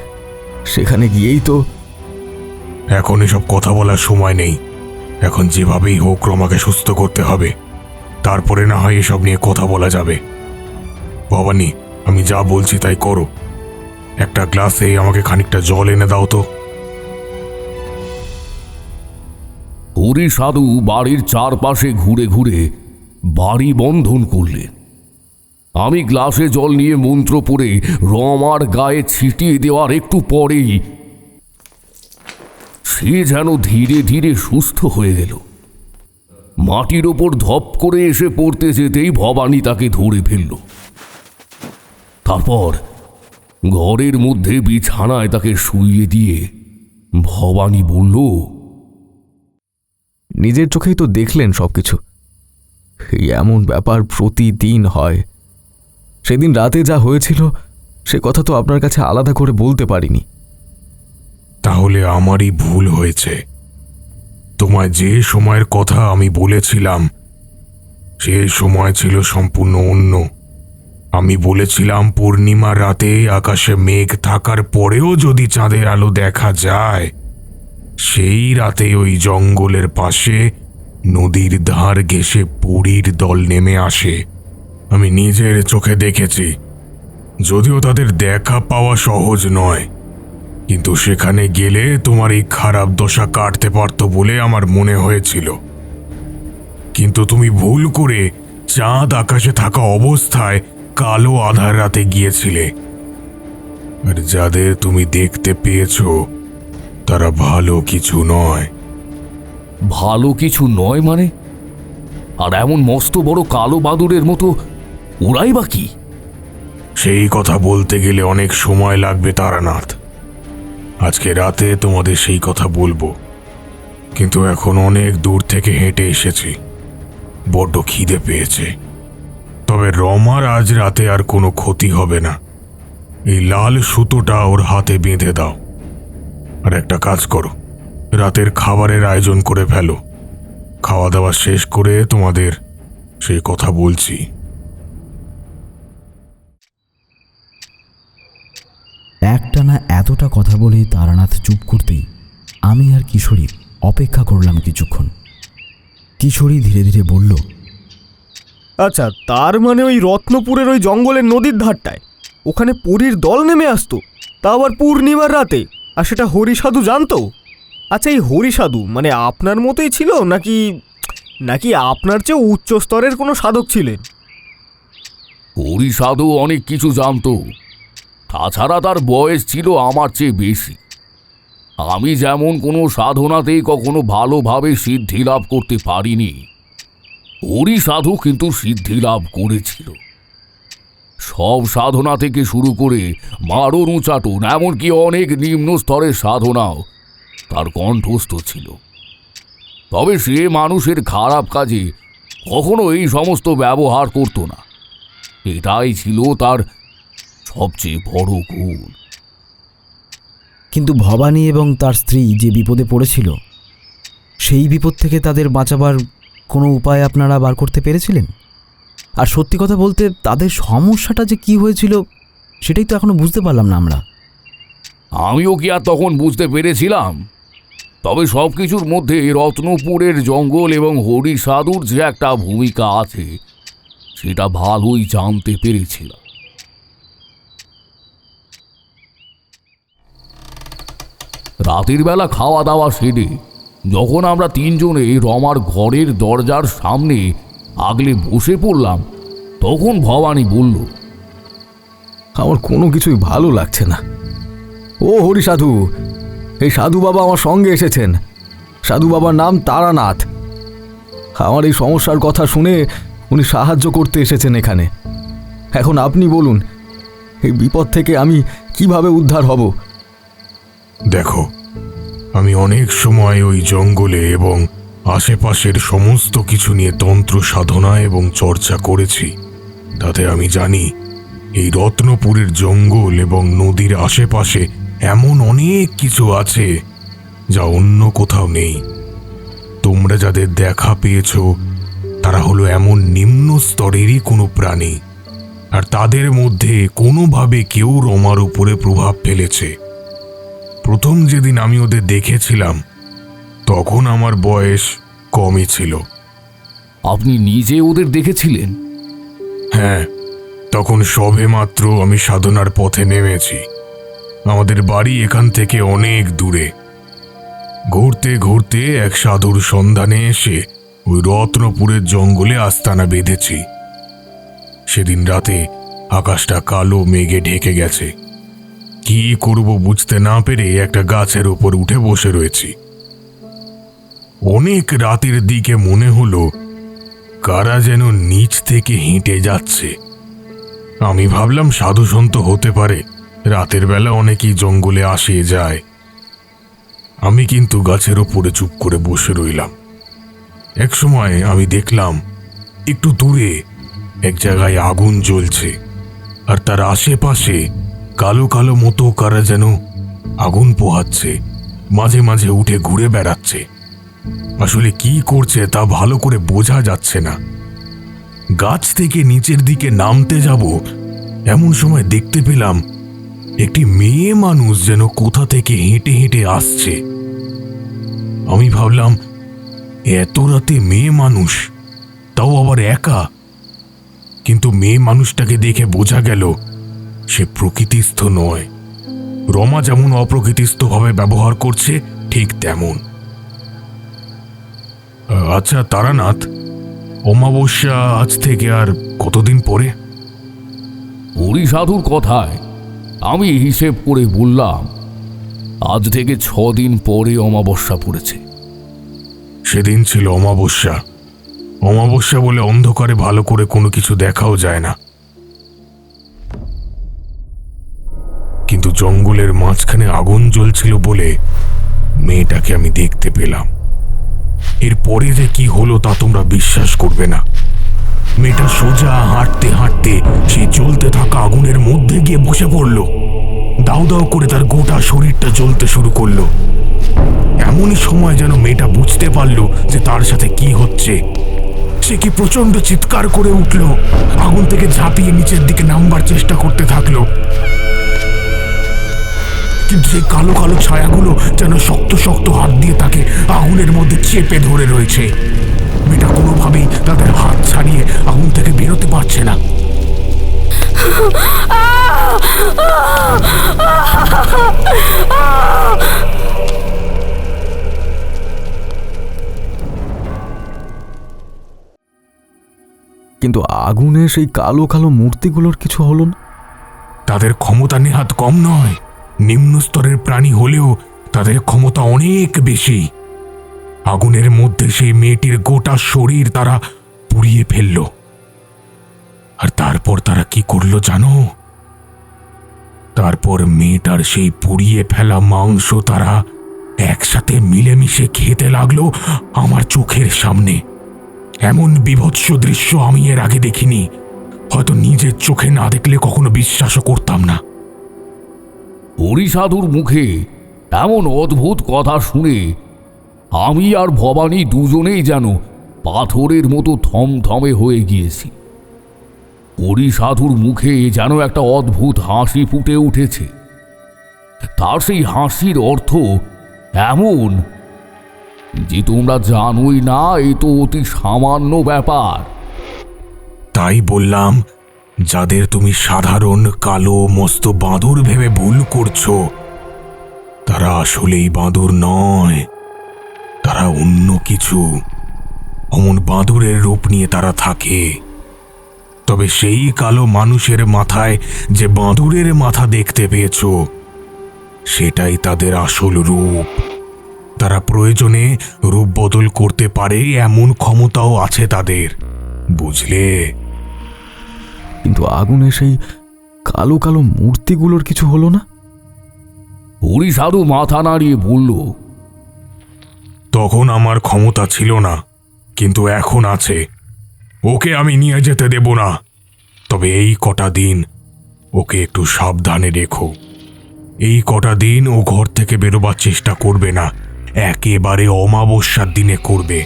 সেখানে গিয়েই তো। এখন এসব কথা বলার সময় নেই। এখন যেভাবেই হোক রমাকে সুস্থ করতে হবে, তারপরে না হয় এসব নিয়ে কথা বলা যাবে। ভবানী, আমি যা বলছি তাই করো। একটা গ্লাসে আমাকে খানিকটা জল এনে দাও তো। হরি সাধু বাড়ির চারপাশে ঘুরে ঘুরে বাড়ি বন্ধন করলেন। আমি গ্লাসে জল নিয়ে মন্ত্র পড়ে রমার গায়ে ছিটিয়ে দেওয়ার একটু পরেই সে যেন ধীরে ধীরে সুস্থ হয়ে গেল। মাটির ওপর ধপ করে এসে পড়তে যেতেই ভবানী তাকে ধরে ফেলল। তারপর ঘরের মধ্যে বিছানায় তাকে শুইয়ে দিয়ে ভবানী বলল, নিজের চোখেই তো দেখলেন সবকিছু। এই এমন ব্যাপার প্রতিদিন হয়। সেদিন রাতে যা হয়েছিল সে কথা তো আপনার কাছে আলাদা করে বলতে পারিনি। তাহলে আমারই ভুল হয়েছে। তোমায় যে সময়ের কথা আমি বলেছিলাম সে সময় ছিল সম্পূর্ণ অন্য। আমি বলেছিলাম পূর্ণিমার রাতে আকাশে মেঘ থাকার পরেও যদি চাঁদের আলো দেখা যায়, সেই রাতে ওই জঙ্গলের পাশে নদীর ধার ঘেঁষে পরীর দল নেমে আসে। আমি নিজের চোখে দেখেছি। যদিও তাদের দেখা পাওয়া সহজ নয়, কিন্তু সেখানে গেলে তোমার এই খারাপ দশা কাটতে পারত বলে আমার মনে হয়েছিল। কিন্তু তুমি ভুল করে চাঁদ আকাশে থাকা অবস্থায় কালো আধার রাতে গিয়েছিলে। আর যাদের তুমি দেখতে পেয়েছো তারা ভালো কিছু নয়। ভালো কিছু নয় মানে? আর এমন মস্ত বড় কালো বাদুড়ের মতো ওরাই বা কি? সেই কথা বলতে গেলে অনেক সময় লাগবে তারানাথ। আজকে রাতে তোমাদের সেই কথা বলবো, কিন্তু এখন অনেক দূর থেকে হেঁটে এসেছি, বড্ড খিদে পেয়েছে। তবে রমার আজ রাতে আর কোনো ক্ষতি হবে না। এই লাল সুতোটা ওর হাতে বেঁধে দাও। আর একটা কাজ করো, রাতের খাবারের আয়োজন করে ফেলো। খাওয়া দাওয়া শেষ করে তোমাদের সেই কথা বলছি। একটানা এতটা কথা বলে তারানাথ চুপ করতেই আমি আর কিশোরী অপেক্ষা করলাম কিছুক্ষণ। কিশোরী ধীরে ধীরে বলল, আচ্ছা, তার মানে ওই রত্নপুরের ওই জঙ্গলের নদীর ধারটায় ওখানে পরীর দল নেমে আসতো, তা আবার পূর্ণিমার রাতে, আর সেটা হরিসাধু জানতো? আচ্ছা, এই হরিসাধু মানে আপনার মতোই ছিল নাকি নাকি আপনার চেয়ে উচ্চ স্তরের কোনো সাধক ছিলেন? হরি সাধু অনেক কিছু জানতো। তাছাড়া তার বয়স ছিল আমার চেয়ে বেশি। আমি যেমন কোনো সাধনাতেই কখনো ভালোভাবে সিদ্ধি লাভ করতে পারিনি, হরি সাধু কিন্তু সিদ্ধি লাভ করেছিল। সব সাধনা থেকে শুরু করে মারণ উচাটন, এমনকি অনেক নিম্ন স্তরের সাধনাও তার কণ্ঠস্থ ছিল। তবে সে মানুষের খারাপ কাজে কখনো এই সমস্ত ব্যবহার করত না। এটাই ছিল তার সবচেয়ে বড় গুণ। কিন্তু ভবানী এবং তার স্ত্রী যে বিপদে পড়েছিল, সেই বিপদ থেকে তাদের বাঁচাবার কোনো উপায় আপনারা বার করতে পেরেছিলেন? আর সত্যি কথা বলতে তাদের সমস্যাটা যে কি হয়েছিল সেটাই তো এখনো বুঝতে পারলাম না আমরা। আমিও কি আর তখন বুঝতে পেরেছিলাম? তবে সব কিছুর মধ্যে রত্নপুরের জঙ্গল এবং হরি সাধুর যে একটা ভূমিকা আছে সেটা ভালোই জানতে পেরেছিলাম। রাতের বেলা খাওয়া দাওয়া সেরে যখন আমরা তিনজনে রমার ঘরের দরজার সামনে আগলে বসে পড়লাম, তখন ভবানী বলল, আমার কোনো কিছুই ভালো লাগছে না। ও হরি সাধু, এই সাধু বাবা আমার সঙ্গে এসেছেন। সাধু বাবার নাম তারানাথ। আমার এই সমস্যার কথা শুনে উনি সাহায্য করতে এসেছেন এখানে। এখন আপনি বলুন, এই বিপদ থেকে আমি কিভাবে উদ্ধার হব? দেখো, আমি অনেক সময় ওই জঙ্গলে এবং আশেপাশের সমস্ত কিছু নিয়ে তন্ত্র সাধনা এবং চর্চা করেছি। তাতে আমি জানি এই রত্নপুরের জঙ্গল এবং নদীর আশেপাশে এমন অনেক কিছু আছে যা অন্য কোথাও নেই। তোমরা যাদের দেখা পেয়েছ তারা হলো এমন নিম্ন স্তরেরই কোনো প্রাণী, আর তাদের মধ্যে কোনোভাবে কেউ রমার উপরে প্রভাব ফেলেছে। প্রথম যেদিন আমি ওদের দেখেছিলাম তখন আমার বয়স কমই ছিল। আপনি নিজে ওদের দেখেছিলেন? হ্যাঁ, তখন সবে মাত্র আমি সাধনার পথে নেমেছি। আমাদের বাড়ি এখান থেকে অনেক দূরে। ঘুরতে ঘুরতে এক সাধুর সন্ধানে এসে ওই রত্নপুরের জঙ্গলে আস্তানা বেঁধেছি। সেদিন রাতে আকাশটা কালো মেঘে ঢেকে গেছে। কি করব বুঝতে না পেরে একটা গাছের উপর উঠে বসে রয়েছি। অনেক রাতের দিকে মনে হলো কারা যেন নিচ থেকে হেঁটে যাচ্ছে। আমি ভাবলাম সাধু সন্ত হতে পারে, রাতের বেলা অনেকেই জঙ্গলে আসে যায়। আমি কিন্তু গাছের ওপরে চুপ করে বসে রইলাম। এক সময় আমি দেখলাম একটু দূরে এক জায়গায় আগুন জ্বলছে, আর তার আশেপাশে কালো কালো মতো কারা যেন আগুন পোহাচ্ছে, মাঝে মাঝে উঠে ঘুরে বেড়াচ্ছে। আসলে কি করছে তা ভালো করে বোঝা যাচ্ছে না। গাছ থেকে নিচের দিকে নামতে যাব এমন সময় দেখতে পেলাম একটি মেয়ে মানুষ যেন কোথা থেকে হেঁটে হেঁটে আসছে। আমি ভাবলাম এত রাতে মেয়ে মানুষ, তাও আবার একা। কিন্তু মেয়ে মানুষটাকে দেখে বোঝা গেল সে প্রকৃতিস্থ নয়। রমা যেমন অপ্রকৃতিস্থভাবে ব্যবহার করছে ঠিক তেমন। আচ্ছা তারানাথ, অমাবস্যা আজ থেকে আর কতদিন পরে? হরি সাধুর কথায় আমি হিসেব করে বললাম, আজ থেকে 6 দিন পরে অমাবস্যা পড়েছে। সেদিন ছিল অমাবস্যা। অমাবস্যা বলে অন্ধকারে ভালো করে কোনো কিছু দেখাও যায় না। কিন্তু জঙ্গলের মাঝখানে আগুন জ্বলছিল বলে মেয়েটাকে আমি দেখতে পেলাম। এরপরে যে কি হলো তা তোমরা বিশ্বাস করবে না। মেয়েটা সোজা হাঁটতে হাঁটতে সেই জ্বলতে থাকা আগুনের মধ্যে গিয়ে বসে পড়ল। দাউ দাউ করে তার গোটা শরীরটা জ্বলতে শুরু করলো। এমনই সময় যেন মেয়েটা বুঝতে পারল যে তার সাথে কি হচ্ছে। সে কি প্রচন্ড চিৎকার করে উঠল, আগুন থেকে ঝাঁপিয়ে নিচের দিকে নামবার চেষ্টা করতে থাকলো। কিন্তু সেই কালো কালো ছায়াগুলো যেন শক্ত শক্ত হাত দিয়ে তাকে আগুনের মধ্যে চেপে ধরে রয়েছে। মেয়েটা কোনোভাবেই তাদের হাত ছাড়িয়ে আগুন থেকে বেরোতে পারছে না। কিন্তু আগুনে সেই কালো কালো মূর্তিগুলোর কিছু হলো না। তাদের ক্ষমতা নেহাত কম নয়। নিম্ন স্তরের প্রাণী হলেও তাদের ক্ষমতা অনেক বেশি। আগুনের মধ্যে সেই মেয়েটির গোটা শরীর তারা পুড়িয়ে ফেলল। আর তারপর তারা কি করলো জানো? তারপর মেয়েটার সেই পুড়িয়ে ফেলা মাংস তারা একসাথে মিলেমিশে খেতে লাগলো আমার চোখের সামনে। এমন বীভৎস দৃশ্য আমি এর আগে দেখিনি। হয়তো নিজের চোখে না দেখলে কখনো বিশ্বাসও করতাম না। হরি সাধুর মুখে এমন অদ্ভুত কথা শুনে আমি আর ভবানী দুজনেই যেন পাথরের মতো থমথমে হয়ে গিয়েছি। হরি সাধুর মুখে যেন একটা অদ্ভুত হাসি ফুটে উঠেছে। তার সেই হাসির অর্থ এমন যে তোমরা জানোই না, এই তো অতি সামান্য ব্যাপার। তাই বললাম, যাদের তুমি সাধারণ কালো মস্ত বাঁদর ভেবে ভুল করছো, তারা আসলেই বাঁদর নয়, তারা অন্য কিছু। অমন বাঁদরের রূপ নিয়ে তারা থাকে। তবে সেই কালো মানুষের মাথায় যে বাঁদরের মাথা দেখতে পেয়েছ, সেটাই তাদের আসল রূপ। তারা প্রয়োজনে রূপ বদল করতে পারে, এমন ক্ষমতাও আছে তাদের, বুঝলে? কিন্তু আগুনে সেই কালো কালো মূর্তিগুলোর কিছু হলো না। হরি সাধু মাথা নাড়িয়ে বলল, তখন আমার ক্ষমতা ছিল না, কিন্তু এখন আছে। ওকে আমি নিয়ে যেতে দেব না। তবে এই কটা দিন ওকে একটু সাবধানে রেখো। এই কটা দিন ও ঘর থেকে বেরোবার চেষ্টা করবে না, একেবারে অমাবস্যার দিনে করবে।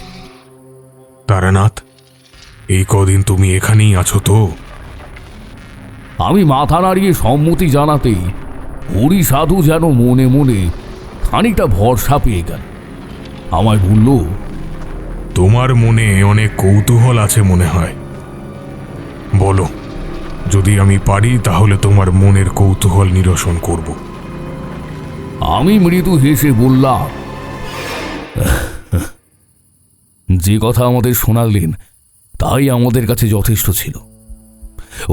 তারানাথ, এই কদিন তুমি এখানেই আছো তো? আমি মাথা নাড়িয়ে সম্মতি জানাতেই হরি সাধু যেন মনে মনে খানিকটা ভরসা পেয়ে গেল। আমায় বলল, তোমার মনে অনেক কৌতূহল আছে মনে হয়। বলো, যদি আমি পারি তাহলে তোমার মনের কৌতূহল নিরসন করব। আমি মৃদু হেসে বললাম, যে কথা আমাদের শোনালেন তাই আমাদের কাছে যথেষ্ট ছিল।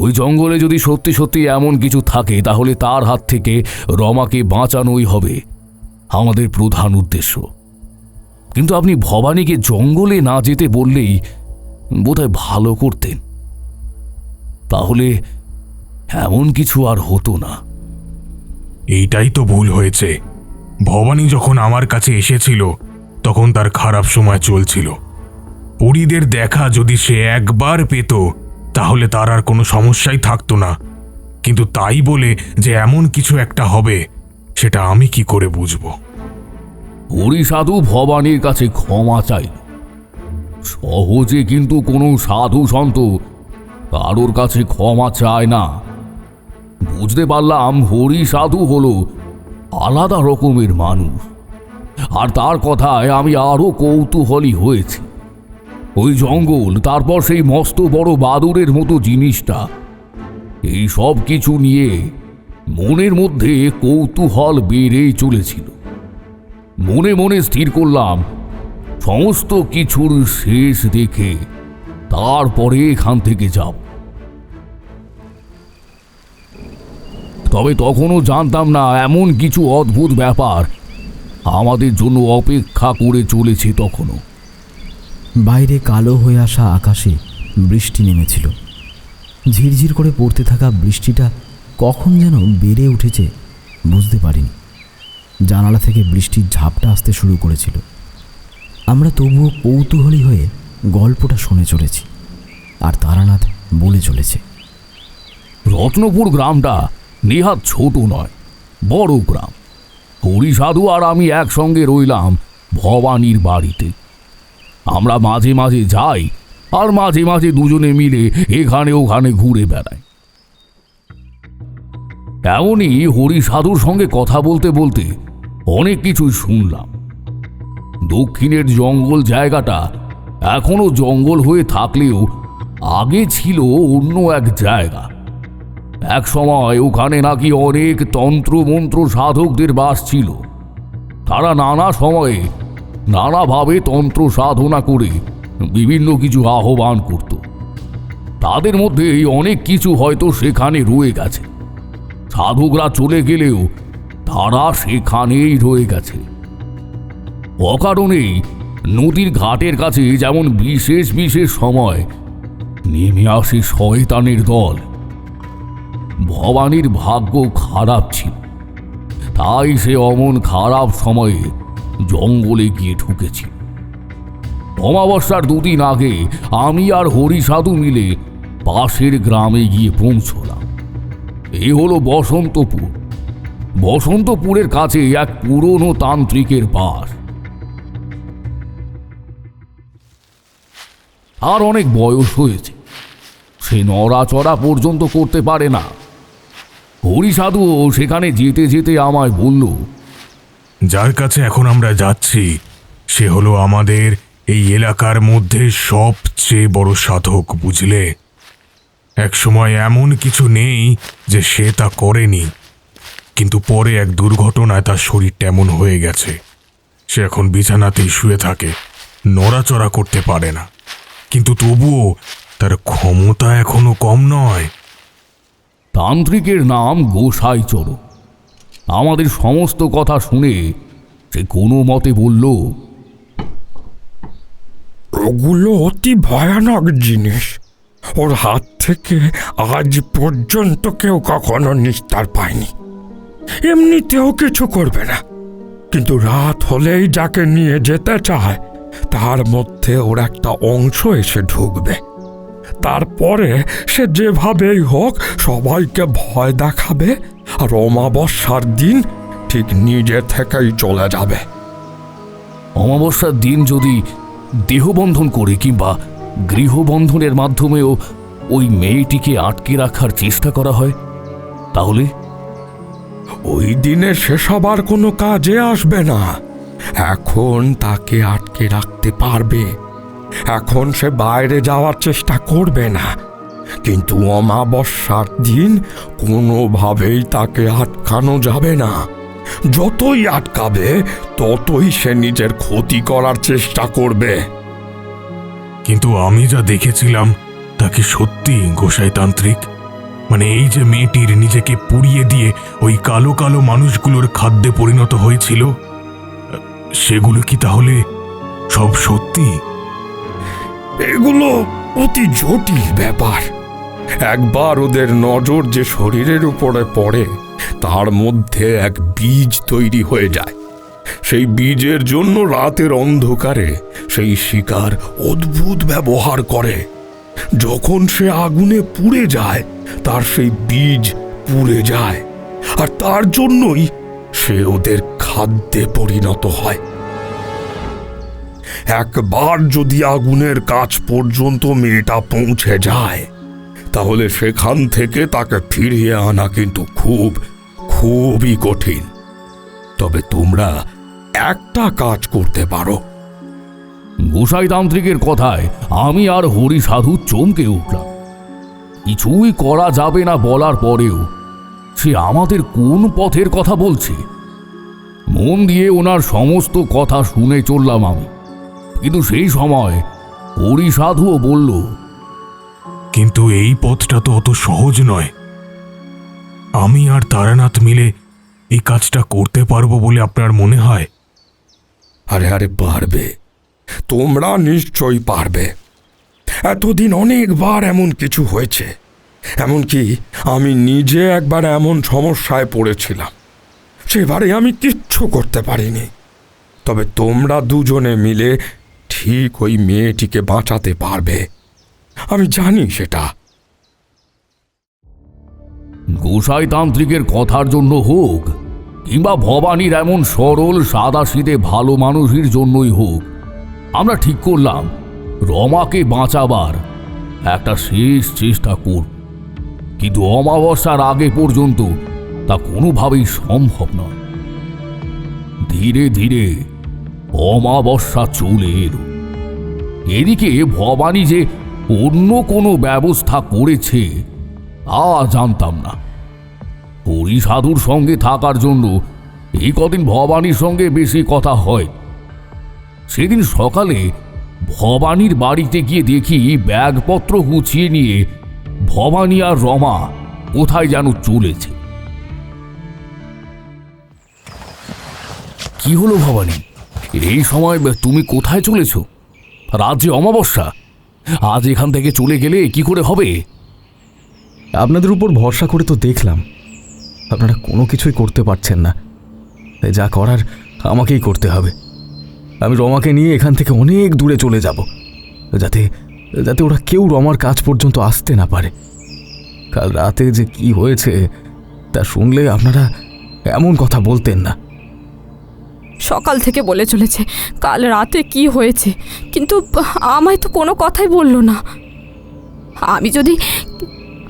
ওই জঙ্গলে যদি সত্যি সত্যি এমন কিছু থাকে তাহলে তার হাত থেকে রমাকে বাঁচানোই হবে আমাদের প্রধান উদ্দেশ্য। কিন্তু আপনি ভবানীকে জঙ্গলে না যেতে বললেই বোধহয় ভালো করতেন, তাহলে এমন কিছু আর হতো না। এইটাই তো ভুল হয়েছে। ভবানী যখন আমার কাছে এসেছিল তখন তার খারাপ সময় চলছিল। পরীদের দেখা যদি সে একবার পেত তাহলে তার আর কোনো সমস্যাই থাকতো না। কিন্তু তাই বলে যে এমন কিছু একটা হবে সেটা আমি কি করে বুঝবো? হরিসাধু ভবানীর কাছে ক্ষমা চাইল। সহজে কিন্তু কোনো সাধু সন্ত কারোর কাছে ক্ষমা চায় না। বুঝতে পারলাম হরিসাধু হলো আলাদা রকমের মানুষ, আর তার কথায় আমি আরো কৌতূহলী হয়েছি। ওই জঙ্গল, তারপর সেই মস্ত বড় বাদুড়ের মতো জিনিসটা, এই সব কিছু নিয়ে মনের মধ্যে কৌতূহল বেড়েই চলেছিল। মনে মনে স্থির করলাম সমস্ত কিছুর শেষ দেখে তারপরে এখান থেকে যাব। তবে তখনও জানতাম না এমন কিছু অদ্ভুত ব্যাপার আমাদের জন্য অপেক্ষা করে চলেছে। তখনও বাইরে কালো হয়ে আসা আকাশে বৃষ্টি নেমেছিল। ঝিরঝির করে পড়তে থাকা বৃষ্টিটা কখন যেন বেড়ে উঠেছে বুঝতে পারিনি। জানালা থেকে বৃষ্টির ঝাপটা আসতে শুরু করেছিল। আমরা তবুও কৌতূহলী হয়ে গল্পটা শুনে চলেছি, আর তারানাথ বলে চলেছে। রত্নপুর গ্রামটা নেহাত ছোট নয়, বড় গ্রাম। হরিসাধু আর আমি একসঙ্গে রইলাম ভবানীর বাড়িতে। আমরা মাঝে মাঝে যাই, আর মাঝে মাঝে দুজনে মিলে এখানে ওখানে ঘুরে বেড়াই। এমনই হরিসাধুর সঙ্গে কথা বলতে বলতে অনেক কিছুই শুনলাম। দক্ষিণের জঙ্গল জায়গাটা এখনো জঙ্গল হয়ে থাকলেও আগে ছিল অন্য এক জায়গা। এক সময় ওখানে নাকি অনেক তন্ত্রমন্ত্র সাধকদের বাস ছিল। তারা নানা সময়ে নানাভাবে তন্ত্র সাধনা করে বিভিন্ন কিছু আহ্বান করত। তাদের মধ্যে অনেক কিছু হয়তো সেখানে রয়ে গেছে। সাধকরা চলে গেলেও তারা সেখানেই রয়ে গেছে। অকারণেই নদীর ঘাটের কাছে যেমন বিশেষ বিশেষ সময় নেমে আসে শয়তানের দল। ভবানীর ভাগ্য খারাপ ছিল, তাই সে অমন খারাপ সময়ে জঙ্গলে গিয়ে ঢুকেছিল। অমাবস্যার দুদিন আগে আমি আর হরিসাধু মিলে পাশের গ্রামে গিয়ে পৌঁছলাম। এই হলো বসন্তপুর। বসন্তপুরের কাছে এক পুরনো তান্ত্রিকের বাস। আর অনেক বয়স হয়েছে, সে নড়াচড়া পর্যন্ত করতে পারে না। হরিসাধুও সেখানে যেতে যেতে আমায় বলল, যার কাছে এখন আমরা যাচ্ছি সে হলো আমাদের এই এলাকার মধ্যে সবচেয়ে বড় সাধক, বুঝলে? একসময় এমন কিছু নেই যে সে তা করেনি, কিন্তু পরে এক দুর্ঘটনায় তার শরীরটা এমন হয়ে গেছে সে এখন বিছানাতেই শুয়ে থাকে, নড়াচড়া করতে পারে না। কিন্তু তবুও তার ক্ষমতা এখনো কম নয়। তান্ত্রিকের নাম গোসাইচরণ। আমাদের সমস্ত কথা শুনে সে কোনো মতে বলল, ওগুলো অতি ভয়ানক জিনিস। ওর হাত থেকে আজ পর্যন্ত কেউ কখনো নিস্তার পায়নি। এমনিতেও কিছু করবে না, কিন্তু রাত হলেই যাকে নিয়ে যেতে চায় তার মধ্যে ওর একটা অংশ এসে ঢুকবে। তারপরে সে যেভাবেই হোক সবাইকে ভয় দেখাবে, আর অমাবস্যার দিন ঠিক নিজে থেকেই চলে যাবে। অমাবস্যার দিন যদি দেহবন্ধন করে কিংবা গৃহবন্ধনের মাধ্যমেও ওই মেয়েটিকে আটকে রাখার চেষ্টা করা হয়, তাহলে ওই দিনে সেসব আর কোনো কাজে আসবে না। এখন তাকে আটকে রাখতে পারবে, এখন সে বাইরে যাওয়ার চেষ্টা করবে না, কিন্তু অমাবস্যার দিন কোনোভাবেই তাকে আটকানো যাবে না। যতই আটকাবে ততই সে নিজের ক্ষতি করার চেষ্টা করবে। কিন্তু আমি যা দেখেছিলাম তা কি সত্যি গোসাইতান্ত্রিক? মানে এই যে মেয়েটির নিজেকে পুড়িয়ে দিয়ে ওই কালো কালো মানুষগুলোর খাদ্যে পরিণত হয়েছিল, সেগুলো কি তাহলে সব সত্যি? এগুলো অতি জটিল ব্যাপার। একবার ওদের নজর যে শরীরের উপরে পড়ে, তার মধ্যে এক বীজ তৈরি হয়ে যায়। সেই বীজের জন্য রাতের অন্ধকারে সেই শিকার অদ্ভুত ব্যবহার করে। যখন সে আগুনে পুড়ে যায়, তার সেই বীজ পুড়ে যায়, আর তার জন্যই সে ওদের খাদ্যে পরিণত হয়। একবার যদি আগুনের কাছ পর্যন্ত মেয়েটা পৌঁছে যায়, তাহলে সেখান থেকে তাকে ফিরিয়ে আনা কিন্তু খুবই কঠিন। তবে তোমরা একটা কাজ করতে পারো। গোসাইতান্ত্রিকের কথায় আমি আর হরি সাধু চমকে উঠলাম। কিছুই করা যাবে না বলার পরেও সে আমাদের কোন পথের কথা বলছে? মন দিয়ে ওনার সমস্ত কথা শুনে চললাম আমি। কিন্তু সেই সময় হরি সাধুও বলল, কিন্তু এই পথটা তো অত সহজ নয়। আমি আর তারানাথ মিলে এই কাজটা করতে পারবো বলে আপনার মনে হয়? আরে পারবে, তোমরা নিশ্চয়ই পারবে। এতদিন অনেকবার এমন কিছু হয়েছে। এমনকি আমি নিজে একবার এমন সমস্যায় পড়েছিলাম, সেবারে আমি কিচ্ছু করতে পারিনি। তবে তোমরা দুজনে মিলে ঠিক ওই মেয়েটিকে বাঁচাতে পারবে, আমি জানি সেটা। গোসাইতান্ত্রিকের কথার জন্য হোক কিংবা ভবানীর এমন সরল সাদাসিধে ভালো মানুষের জন্যই হোক, আমরা ঠিক করলাম রমাকে বাঁচাবার একটা শেষ চেষ্টা করব। কিন্তু অমাবস্যার আগে পর্যন্ত তা কোনোভাবেই সম্ভব নয়। ধীরে ধীরে অমাবস্যা চলে এলো। এদিকে ভবানী যে অন্য কোনো ব্যবস্থা করেছে তা জানতাম না। হরি সাধুর সঙ্গে থাকার জন্য এই কদিন ভবানীর সঙ্গে বেশি কথা হয়। সেদিন সকালে ভবানীর বাড়িতে গিয়ে দেখি ব্যাগপত্র গুছিয়ে নিয়ে ভবানী আর রমা কোথায় যেন চলেছে। কি হলো ভবানী, এই সময় তুমি কোথায় চলেছ? রাত যে অমাবস্যা, আজ এখান থেকে চলে গেলে কি করে হবে? আপনাদের উপর ভরসা করে তো দেখলাম আপনারা কোনো কিছুই করতে পারছেন না। তাই যা করার আমাকেই করতে হবে। আমি রমাকে নিয়ে এখান থেকে অনেক দূরে চলে যাব, যাতে যাতে ওরা কেউ রমার কাছ পর্যন্ত আসতে না পারে। কাল রাতে যে কি হয়েছে তা শুনলে আপনারা এমন কথা বলতেন না। সকাল থেকে বলে চলেছে কাল রাতে কি হয়েছে, কিন্তু আমায় তো কোনো কথাই বলল না।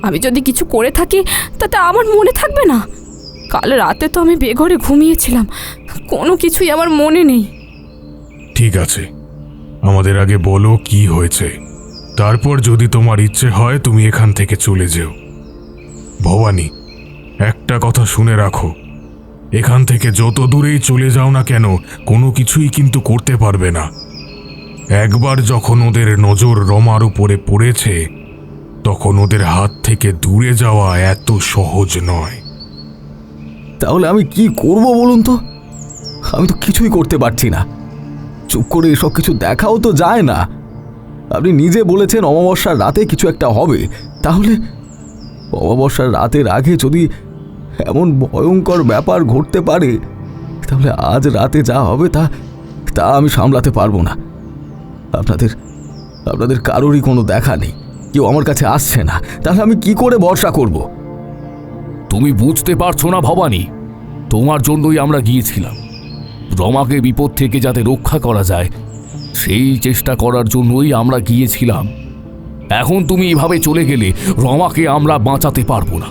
আমি যদি কিছু করে থাকি তাতে আমার মনে থাকবে না? কাল রাতে তো আমি বেঘরে ঘুমিয়েছিলাম, কোনো কিছুই আমার মনে নেই। ঠিক আছে, আমাদের আগে বলো কি হয়েছে, তারপর যদি তোমার ইচ্ছে হয় তুমি এখান থেকে চলে যেও। ভবানী, একটা কথা শুনে রাখো, এখান থেকে যত দূরেই চলে যাও না কেন কোনো কিছুই কিন্তু করতে পারবে না। একবার যখন ওদের নজর রমার উপরে পড়েছে, তখন ওদের হাত থেকে দূরে যাওয়া এত সহজ নয়। তাহলে আমি কি করব বলুন তো? আমি তো কিছুই করতে পারছি না। চুপ করে এসব কিছু দেখাও তো যায় না। আপনি নিজে বলেছেন অমাবস্যার রাতে কিছু একটা হবে, তাহলে অমাবস্যার রাতের আগে যদি এমন ভয়ঙ্কর ব্যাপার ঘটতে পারে, তাহলে আজ রাতে যা হবে তা আমি সামলাতে পারবো না। আপনাদের কারোরই কোনো দেখা নেই, কেউ আমার কাছে আসছে না, তাহলে আমি কি করে ভরসা করব? তুমি বুঝতে পারছো না ভবানী, তোমার জন্যই আমরা গিয়েছিলাম। রমাকে বিপদ থেকে যাতে রক্ষা করা যায় সেই চেষ্টা করার জন্যই আমরা গিয়েছিলাম। এখন তুমি এভাবে চলে গেলে রমাকে আমরা বাঁচাতে পারবো না।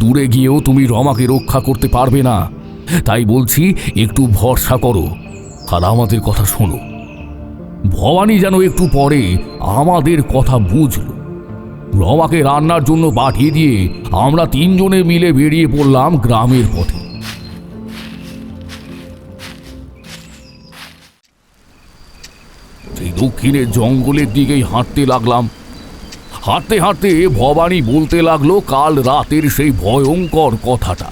দূরে গিয়েও তুমি রমাকে রক্ষা করতে পারবে না। তাই বলছি একটু ভরসা করো আর আমাদের কথা শোনো। ভবানী যেন একটু পরে আমাদের কথা বুঝল। রমাকে রান্নার জন্য পাঠিয়ে দিয়ে আমরা তিনজনে মিলে বেরিয়ে পড়লাম গ্রামের পথে। দক্ষিণের জঙ্গলের দিকেই হাঁটতে লাগলাম। হাঁটতে হাঁটতে ভবানী বলতে লাগলো কাল রাতের সেই ভয়ঙ্কর কথাটা।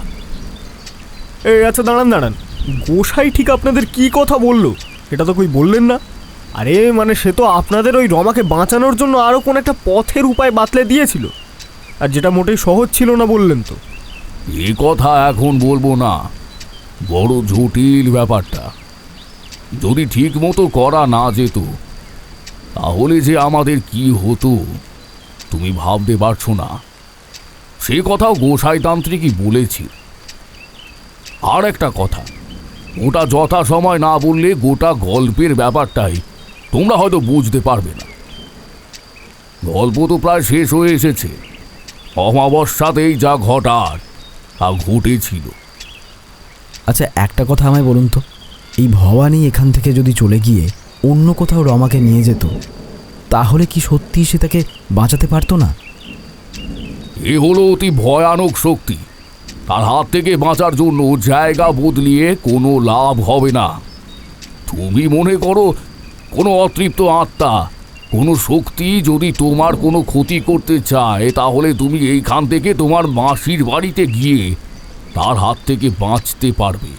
এই আচ্ছা, দাঁড়ান দাঁড়ান, গোসাই ঠিক আপনাদের কি কথা বললো এটা তো কই বললেন না। আরে মানে সে তো আপনাদের ওই রমাকে বাঁচানোর জন্য আরও কোন একটা পথের উপায় বাতলে দিয়েছিল, আর যেটা মোটেই সহজ ছিল না বললেন তো। এ কথা এখন বলবো না, বড় জটিল ব্যাপারটা। যদি ঠিক মতো করা না যেত তাহলে যে আমাদের কি হতো তুমি ভাবতে পারছো না। সে কথাও গোসাই তান্ত্রিকই বলেছি। আর একটা কথা, ওটা যথাসময় না বললে গোটা গল্পের ব্যাপারটাই তোমরা হয়তো বুঝতে পারবে না। গল্প তো প্রায় শেষ হয়ে এসেছে। অমাবস্যাতেই যা ঘটার তা ঘটেছিল। আচ্ছা, একটা কথা আমায় বলুন তো, এই ভবানী এখান থেকে যদি চলে গিয়ে অন্য কোথাও রমাকে নিয়ে যেত, তাহলে কি সত্যি সে তাকে বাঁচাতে পারতো না? এ হলো অতি ভয়ানক শক্তি। তার হাত থেকে বাঁচার জন্য জায়গা বদলিয়ে কোনো লাভ হবে না। তুমি মনে করো কোনো অতৃপ্ত আত্মা, কোনো শক্তি যদি তোমার কোনো ক্ষতি করতে চায়, তাহলে তুমি এইখান থেকে তোমার মাসির বাড়িতে গিয়ে তার হাত থেকে বাঁচতে পারবে।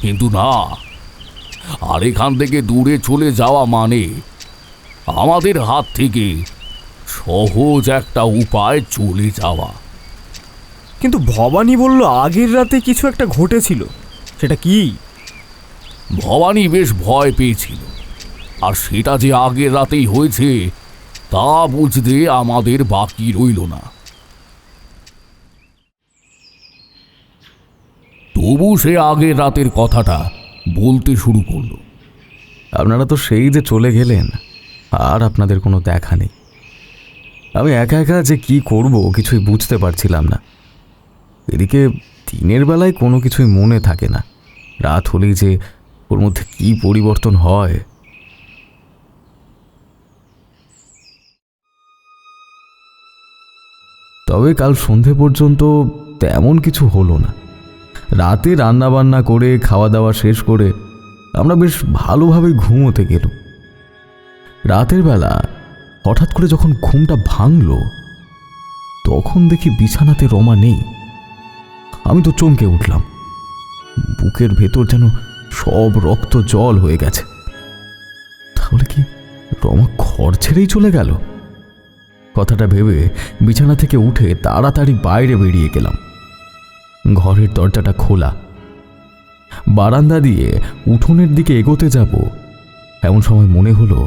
কিন্তু না, আর এখান থেকে দূরে চলে যাওয়া মানে আমাদের হাত থেকে সহজ একটা উপায় চলে যাওয়া। কিন্তু ভবানী বলল আগের রাতে কিছু একটা ঘটেছিল, সেটা কি? ভবানী বেশ ভয় পেয়েছিল, আর সেটা যে আগের রাতেই হয়েছে তা বুঝতে আমাদের বাকি রইল না। তবু সে আগের রাতের কথাটা বলতে শুরু করলো। আপনারা তো সেই যে চলে গেলেন, আর আপনাদের কোনো দেখা নেই। আমি একা একা যে কি করব কিছুই বুঝতে পারছিলাম না। এদিকে দিনের বেলায় কোনো কিছুই মনে থাকে না, রাত হলেই যে ওর মধ্যে কি পরিবর্তন হয়। তবে কাল সন্ধে পর্যন্ত তেমন কিছু হলো না। রাতে রান্নাবান্না করে খাওয়া দাওয়া শেষ করে আমরা বেশ ভালোভাবে ঘুমোতে গেল। রাতের বেলা হঠাৎ করে যখন ঘুমটা ভাঙল, তখন দেখি বিছানাতে রমা নেই। আমি তো চমকে উঠলাম। বুকের ভেতর যেন সব রক্ত জল হয়ে গেছে। তাহলে কি রমা ঘর ছেড়েই চলে গেল? কথাটা ভেবে বিছানা থেকে উঠে তাড়াতাড়ি বাইরে বেরিয়ে গেলাম। ঘরের দরজাটা খোলা। বারান্দা দিয়ে উঠোনের দিকে এগোতে যাব, এমন সময় মনে হলো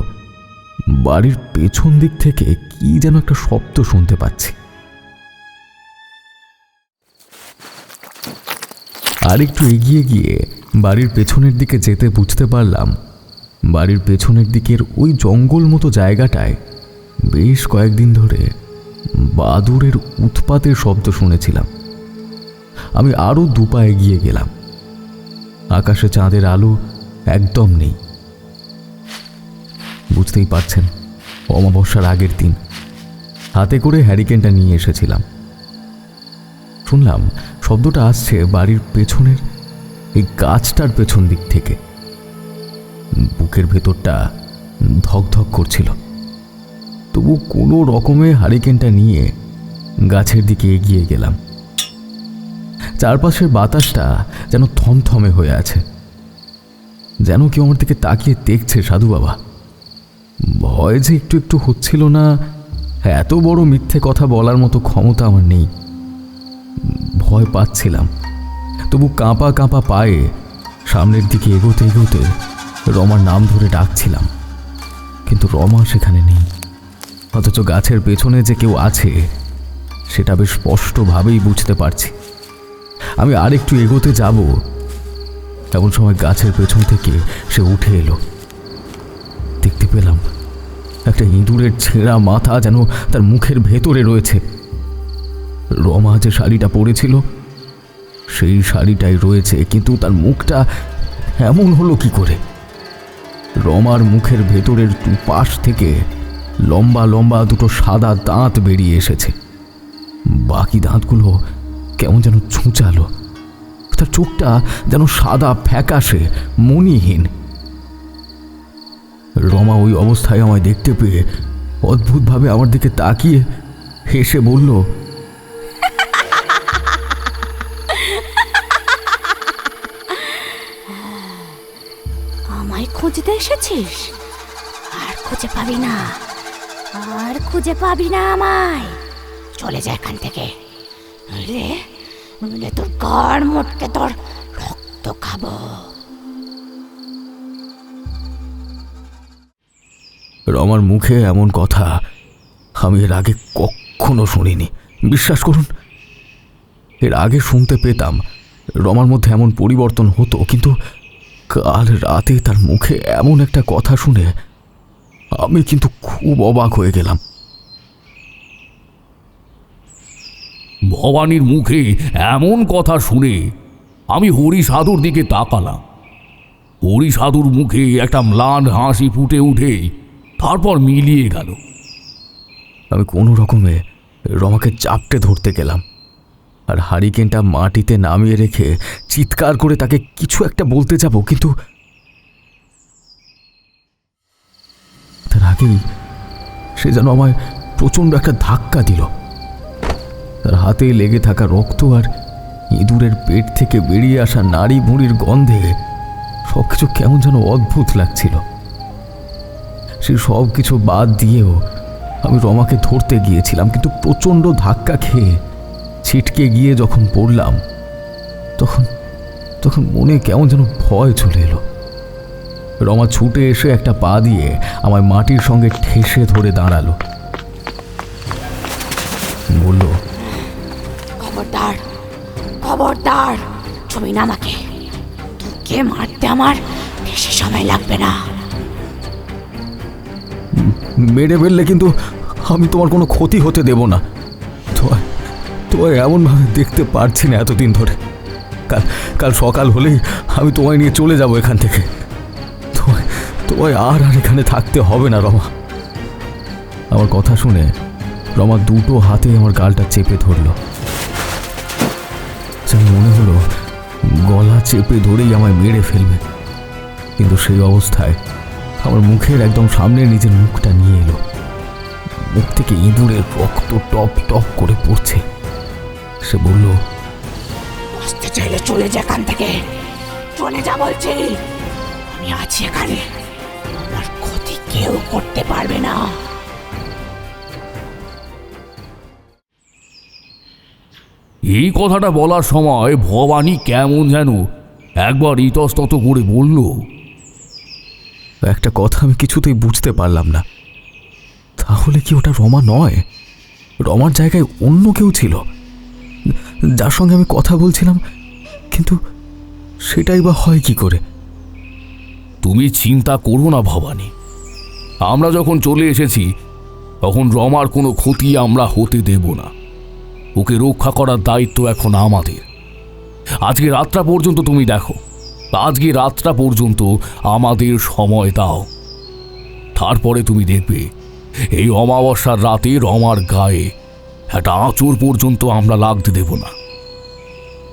বাড়ির পেছন দিক থেকে কি যেন একটা শব্দ শুনতে পাচ্ছি। আর একটু এগিয়ে গিয়ে বাড়ির পেছনের দিকে যেতে বুঝতে পারলাম বাড়ির পেছনের দিকের ওই জঙ্গল মতো জায়গাটায় বেশ কয়েকদিন ধরে বাদুড়ের উৎপাতের শব্দ শুনেছিলাম। আমি আরও দুপা এগিয়ে গেলাম। আকাশে চাঁদের আলো একদম নেই। বুঝতেই পারছেন, অমাবস্যার আগের দিন হাতে করে হ্যারিকেনটা নিয়ে এসেছিলাম। শুনলাম শব্দটা আসছে বাড়ির পেছনের এই গাছটার পেছন দিক থেকে। বুকের ভেতরটা ধকধক করছিল। তবু কোনো রকমে হ্যারিকেনটা নিয়ে গাছের দিকে এগিয়ে গেলাম। চারপাশের বাতাসটা যেন থমথমে হয়ে আছে, যেন কেউ আমার দিকে তাকিয়ে দেখছে। সাধু বাবা, ভয় যে একটু একটু হচ্ছিল না, এত বড় মিথ্যে কথা বলার মতো ক্ষমতা আমার নেই। ভয় পাচ্ছিলাম, তবু কাঁপা কাঁপা পায়ে সামনের দিকে এগোতে এগোতে রমার নাম ধরে ডাকছিলাম, কিন্তু রমা সেখানে নেই। অথচ গাছের পেছনে যে কেউ আছে সেটা বেশ স্পষ্টভাবেই বুঝতে পারছি। আমি আরেকটু এগোতে যাব, এমন সময় গাছের পেছন থেকে সে উঠে এলো। দেখতে পেলাম একটা ইঁদুরের ছেঁড়া মাথা যেন তার মুখের ভেতরে রয়েছে। রমা যে শাড়িটা পরেছিল সেই শাড়িটাই রয়েছে, কিন্তু তার মুখটা এমন হলো কি করে? রমার মুখের ভেতরের পাশ থেকে লম্বা লম্বা দুটো সাদা দাঁত বেরিয়ে এসেছে। বাকি দাঁতগুলো কেমন যেন ছুঁচালো। তার চোখটা যেন সাদা ফ্যাকাশে, মণিহীন। রমা ওই অবস্থায় আমায় দেখতে পেয়ে অদ্ভুতভাবে আমার দিকে তাকিয়ে হেসে বলল, আমায় খুঁজতে এসেছিস? আর খুঁজে পাবি না, আর খুঁজে পাবি না আমায়। চলে যা এখান থেকে, নইলে তোর গাড় মোটকে তোর রক্ত খাবো। রমার মুখে এমন কথা আমি এর আগে কখনো শুনিনি। বিশ্বাস করুন, এর আগে শুনতে পেতাম রমার মধ্যে এমন পরিবর্তন হতো, কিন্তু কাল রাতে তার মুখে এমন একটা কথা শুনে আমি কিন্তু খুব অবাক হয়ে গেলাম। ভবানীর মুখে এমন কথা শুনে আমি হরি সাধুর দিকে তাকালাম। হরি সাধুর মুখে একটা ম্লান হাসি ফুটে উঠে তারপর মিলিয়ে গেল। আমি কোনো রকমে রমাকে চাপটে ধরতে গেলাম, আর হারিকেনটা মাটিতে নামিয়ে রেখে চিৎকার করে তাকে কিছু একটা বলতে যাব, কিন্তু তার আগেই সে যেন আমায় প্রচণ্ড একটা ধাক্কা দিল। তার হাতে লেগে থাকা রক্ত আর ইঁদুরের পেট থেকে বেরিয়ে আসা নাড়ি ভুঁড়ির গন্ধে সবকিছু কেমন যেন অদ্ভুত লাগছিল। সে সব কিছু বাদ দিয়েও আমি রমাকে ধরতে গিয়েছিলাম, কিন্তু প্রচণ্ড ধাক্কা খেয়ে ছিটকে গিয়ে যখন পড়লাম তখন তখন মনে কেমন যেন ভয় চলে এলো। রমা ছুটে এসে একটা পা দিয়ে আমায় মাটির সঙ্গে ঠেসে ধরে দাঁড়ালো। বলল, খবরদার, খবরদার, ছবি না আমাকে। তোকে মারতে আমার বেশি সময় লাগবে না। মেরে ফেললে কিন্তু আমি তোমার কোনো ক্ষতি হতে দেব না। তোমায় এমনভাবে দেখতে পারছি না এতদিন ধরে। কাল সকাল হলেই আমি তোমায় নিয়ে চলে যাব এখান থেকে। তোমায় আর এখানে থাকতে হবে না রমা। আমার কথা শুনে রমা দুটো হাতে আমার গালটা চেপে ধরল। যেন মনে হলো গলা চেপে ধরেই আমায় মেরে ফেলবে, কিন্তু সেই অবস্থায় আমার মুখের একদম সামনে নিজের মুখটা নিয়ে এলো। মুখ থেকে ইঁদুরের রক্ত টপ টপ করে পড়ছে। সে বলল, আসতে চাইলে চলে যা এখান থেকে, চলে যা বলছি। আমি আছি এখানে, আমার ক্ষতি কেউ করতে পারবে না। এই কথাটা বলার সময় ভবানী কেমন যেন একবার ইতস্তত করে বলল, একটা কথা আমি কিছুতেই বুঝতে পারলাম না। তাহলে কি ওটা রমা নয়? রমার জায়গায় অন্য কেউ ছিল, যার সঙ্গে আমি কথা বলছিলাম, কিন্তু সেটাই বা হয় কি করে? তুমি চিন্তা করো না ভবানী, আমরা যখন চলে এসেছি তখন রমার কোনো ক্ষতি আমরা হতে দেব না। ওকে রক্ষা করার দায়িত্ব এখন আমাদের। আজকে রাতটা পর্যন্ত তুমি দেখো, আজকে রাতটা পর্যন্ত আমাদের সময় দাও। তারপরে তুমি দেখবে এই অমাবস্যার রাতে রমার গায়ে একটা আঁচড় পর্যন্ত আমরা লাগতে দেব না।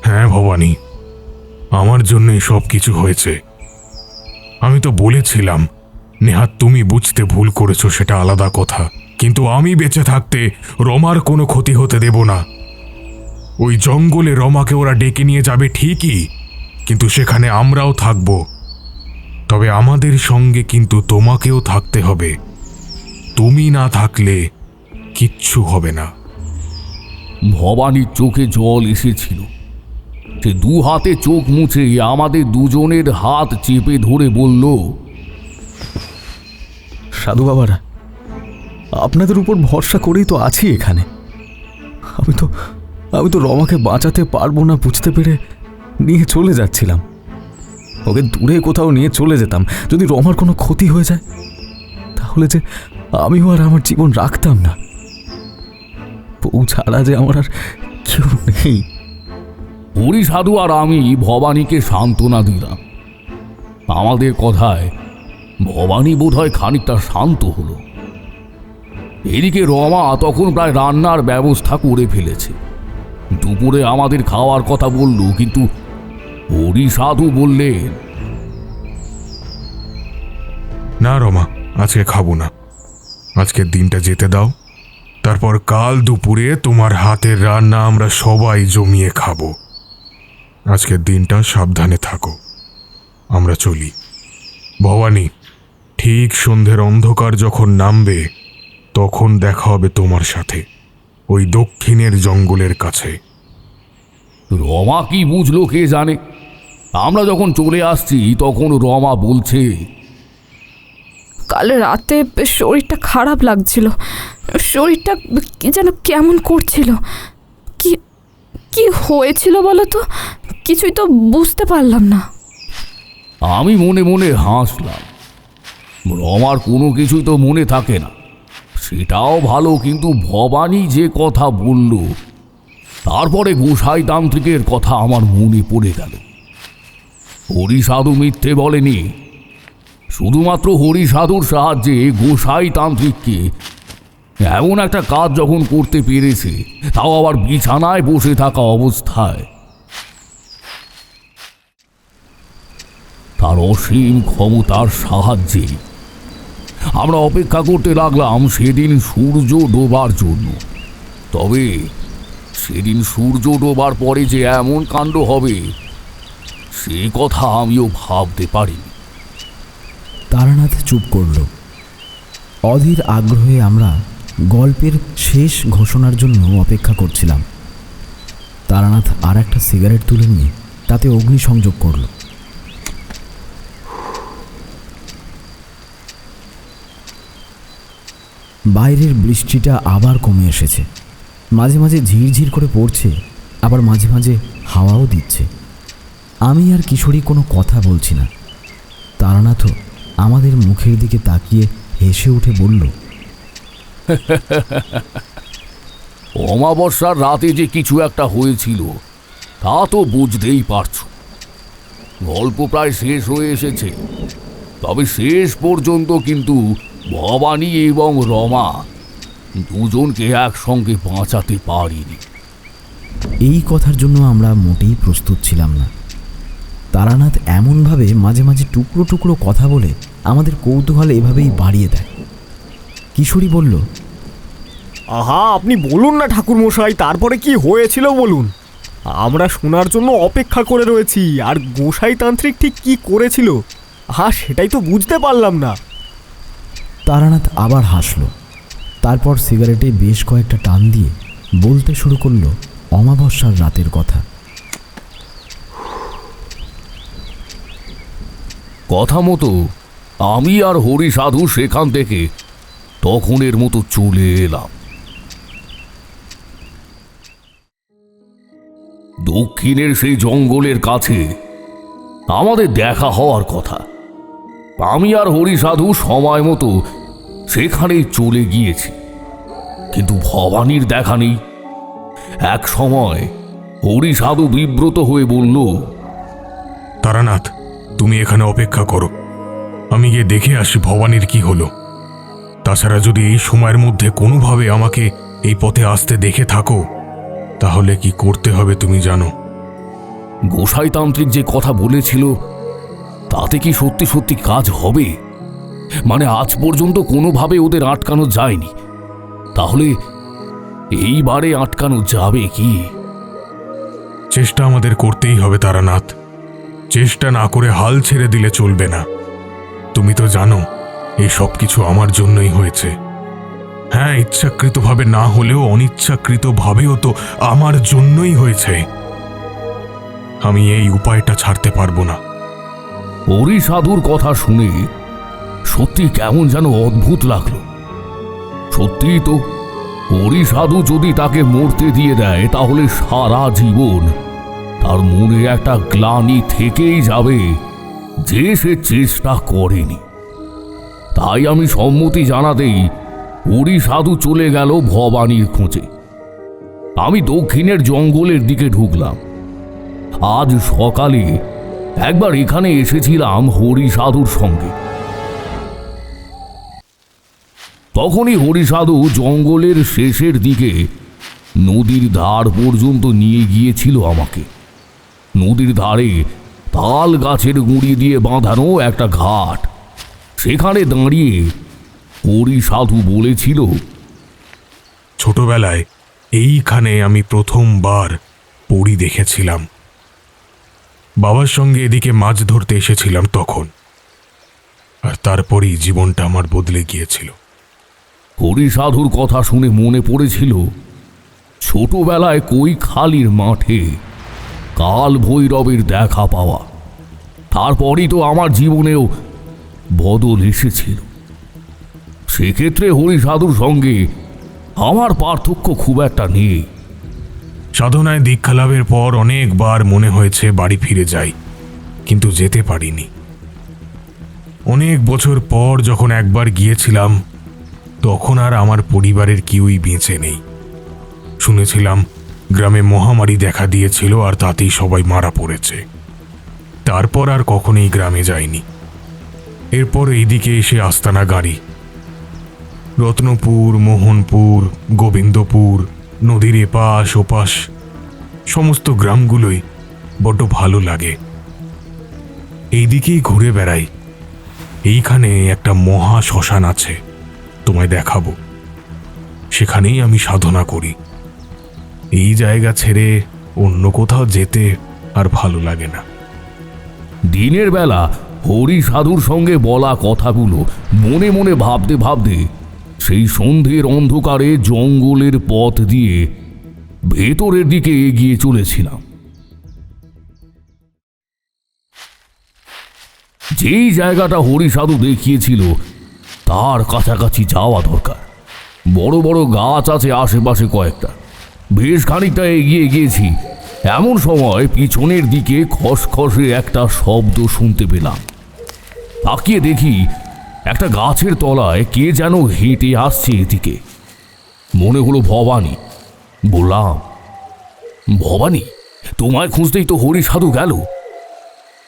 হ্যাঁ ভবানী, আমার জন্যই সব কিছু হয়েছে। আমি তো বলেছিলাম, নেহাত তুমি বুঝতে ভুল করেছো সেটা আলাদা কথা, কিন্তু আমি বেঁচে থাকতে রমার কোনো ক্ষতি হতে দেব না। ওই জঙ্গলে রমাকে ওরা ডেকে নিয়ে যাবে ঠিকই, কিন্তু সেখানে আমরাও থাকব। তবে আমাদের সঙ্গে কিন্তু তোমাকেও থাকতে হবে। তুমি না থাকলে কিচ্ছু হবে না। ভবানীর চোখে জল এসেছিল। সে দু হাতে চোখ মুছে আমাদের দুজনের হাত চেপে ধরে বলল, সাধু বাবারা, আপনাদের উপর ভরসা করেই তো আছি এখানে। আমি তো রমাকে বাঁচাতে পারবো না বুঝতে পেরে নিয়ে চলে যাচ্ছিলাম। ওকে দূরে কোথাও নিয়ে চলে যেতাম। যদি রমার কোনো ক্ষতি হয়ে যায় তাহলে যে আমিও আর আমার জীবন রাখতাম না। বউ ছাড়া যে আমার আর কেউ নেই। হরি সাধু আর আমি ভবানীকে সান্ত্বনা দিলাম। আমাদের কথায় ভবানী বোধহয় খানিকটা শান্ত হলো। এদিকে রমা তখন প্রায় রান্নার ব্যবস্থা করে ফেলেছে। দুপুরে আমাদের খাওয়ার কথা বলল, কিন্তু হরি সাধু বললেন, না রমা, আজকে খাবো না। আজকের দিনটা যেতে দাও, তারপর কাল দুপুরে তোমার হাতের রান্না আমরা সবাই জমিয়ে খাবো। আজকের দিনটা সাবধানে থাকো, আমরা চলি। ভবানী, ঠিক সন্ধ্যের অন্ধকার যখন নামবে তখন দেখা হবে তোমার সাথে ওই দক্ষিণের জঙ্গলের কাছে। রমা কি বুঝলো কে জানে। আমরা যখন চলে আসছি তখন রমা বলছে, কাল রাতে বেশ শরীরটা খারাপ লাগছিল, শরীরটা কি যেন কেমন করছিল। কি কি হয়েছিল বলো তো? কিছুই তো বুঝতে পারলাম না। আমি মনে মনে হাসলাম। রমার কোনো কিছুই তো মনে থাকে না, সেটাও ভালো। কিন্তু ভবানী যে কথা বলল, তারপরে গোসাই তান্ত্রিকের কথা আমার মনে পড়ে গেল। হরিসাধু মিথ্যে বলেনি। শুধুমাত্র হরিসাধুর সাহায্যে গোসাই তান্ত্রিককে এমন একটা কাজ যখন করতে পেরেছে, তাও আবার বিছানায় বসে থাকা অবস্থায়, তার অসীম ক্ষমতার সাহায্যে আমরা অপেক্ষা করতে লাগলাম সেদিন সূর্য ডোবার জন্য। তবে সেদিন সূর্য ডোবার পরে যে এমন কাণ্ড হবে সে কথা আমিও ভাবতে পারিনি। তারানাথ চুপ করল। অধীর আগ্রহে আমরা গল্পের শেষ ঘোষণার জন্য অপেক্ষা করছিলাম। তারানাথ আর একটা সিগারেট তুলে নিয়ে তাতে অগ্নিসংযোগ করল। বাইরের বৃষ্টিটা আবার কমে এসেছে। মাঝে মাঝে ঝিরঝির করে পড়ছে, আবার মাঝে মাঝে হাওয়াও দিচ্ছে। আমি আর কিশোরী কোনো কথা বলছি না। তারানাথও আমাদের মুখের দিকে তাকিয়ে হেসে উঠে বলল, অমাবস্যার রাতে যে কিছু একটা হয়েছিল তা তো বুঝতেই পারছো। গল্প প্রায় শেষ হয়ে এসেছে, তবে শেষ পর্যন্ত কিন্তু ভবানী এবং রমা দুজনকে একসঙ্গে বাঁচাতে পারিনি। এই কথার জন্য আমরা মোটেই প্রস্তুত ছিলাম না। তারানাথ এমনভাবে মাঝে মাঝে টুকরো টুকরো কথা বলে আমাদের কৌতূহল এভাবেই বাড়িয়ে দেয়। কিশোরী বলল, আহা, আপনি বলুন না ঠাকুর মশাই, তারপরে কি হয়েছিল বলুন। আমরা শোনার জন্য অপেক্ষা করে রয়েছি। আর গোসাই তান্ত্রিক ঠিক কি করেছিল, সেটাই তো বুঝতে পারলাম না। তারানাথ আবার হাসল। তারপর সিগারেটে বেশ কয়েকটা টান দিয়ে বলতে শুরু করলো অমাবস্যার রাতের কথা। কথা মতো আমি আর হরিসাধু সেখান থেকে তখনের মতো চলে এলাম। দক্ষিণের সেই জঙ্গলের কাছে আমাদের দেখা হওয়ার কথা। আমি আর হরিসাধু সময় মতো সেখানেই চলে গিয়েছি, কিন্তু ভবানীর দেখা নেই। এক সময় হরিসাধু বিব্রত হয়ে বলল, তারানাথ, তুমি এখানে অপেক্ষা করো, আমি গিয়ে দেখে আসি ভবানীর কি হলো। তাছাড়া যদি এই সময়ের মধ্যে কোনোভাবে আমাকে এই পথে আসতে দেখে থাকো, তাহলে কি করতে হবে তুমি জানো। গোসাই তান্ত্রিক যে কথা বলেছিল তাতে কি সত্যি সত্যি কাজ হবে? মানে আজ পর্যন্ত কোনোভাবে ওদের আটকানো যায়নি, তাহলে এইবারে আটকানো যাবে কি? চেষ্টা আমাদের করতেই হবে তারানাথ। চেষ্টা না করে হাল ছেড়ে দিলে চলবে না। তুমি তো জানো এই সব কিছু আমার জন্যই হয়েছে। হ্যাঁ, ইচ্ছাকৃতভাবে না হলেও অনিচ্ছাকৃতভাবেও তো আমার জন্যই হয়েছে। আমি এই উপায়টা ছাড়তে পারবো না। হরিসাধুর কথা শুনে সত্যি কেমন যেন অদ্ভুত লাগলো। সত্যিই তো, হরিসাধু যদি তাকে মরতে দিয়ে দেয় তাহলে সারা জীবন তার মনে একটা গ্লানি থেকেই যাবে যে সে চেষ্টা করেনি। তাই আমি সম্মতি জানাতেই হরিসাধু চলে গেল ভবানীর খোঁজে। আমি দক্ষিণের জঙ্গলের দিকে ঢুকলাম। আজ সকালে একবার এখানে এসেছিলাম হরিসাধুর সঙ্গে। তখনই হরিসাধু জঙ্গলের শেষের দিকে নদীর ধার পর্যন্ত নিয়ে গিয়েছিল আমাকে। নদীর ধারে তাল গাছের গুঁড়ি দিয়ে বাঁধানো একটা ঘাট, সেখানে দাঁড়িয়ে হরি সাধু বলেছিল, ছোটবেলায় এইখানে আমি প্রথমবার পরী দেখেছিলাম। বাবার সঙ্গে এদিকে মাছ ধরতে এসেছিলাম তখন, আর তারপরেই জীবনটা আমার বদলে গিয়েছিল। হরি সাধুর কথা শুনে মনে পড়েছিল ছোটবেলায় কৈখালির মাঠে কাল ভৈরবের দেখা পাওয়া। তারপরই তো আমার জীবনেও বদল এসেছিল। সেক্ষেত্রে হরি সাধুর সঙ্গে আমার পার্থক্য খুব একটা নেই। সাধনায় দীক্ষা লাভের পর অনেকবার মনে হয়েছে বাড়ি ফিরে যাই, কিন্তু যেতে পারিনি। অনেক বছর পর যখন একবার গিয়েছিলাম, তখন আর আমার পরিবারের কেউই বেঁচে নেই। শুনেছিলাম গ্রামে মহামারী দেখা দিয়েছিল, আর তাতেই সবাই মারা পড়েছে। তারপর আর কখনোই গ্রামে যাইনি। এরপর এইদিকে এসে আস্তানা গাড়ি। রত্নপুর, মোহনপুর, গোবিন্দপুর, নদীর এপাশ ওপাশ সমস্ত গ্রামগুলোই বড্ড ভালো লাগে। এইদিকেই ঘুরে বেড়াই। এইখানে একটা মহা শ্মশান আছে, তোমায় দেখাবো। সেখানেই আমি সাধনা করি। এই জায়গা ছেড়ে অন্য কোথাও যেতে আর ভালো লাগে না। দিনের বেলা হরি সাধুর সঙ্গে বলা কথাগুলো মনে মনে ভাবতে ভাবতে সেই সন্ধ্যের অন্ধকারে জঙ্গলের পথ দিয়ে ভেতরের দিকে এগিয়ে চলেছিলাম। যেই জায়গাটা হরি সাধু দেখিয়েছিল তার কাছাকাছি যাওয়া দরকার। বড় বড় গাছ আছে আশেপাশে কয়েকটা। বেশ খানিকটা এগিয়ে গিয়েছি, এমন সময় পিছনের দিকে খসখসে একটা শব্দ শুনতে পেলাম। তাকিয়ে দেখি একটা গাছের তলায় কে যেন হেঁটে আসছে এদিকে। মনে হলো ভবানী। বললাম, ভবানী, তোমায় খুঁজতেই তো হরি সাধু গেল,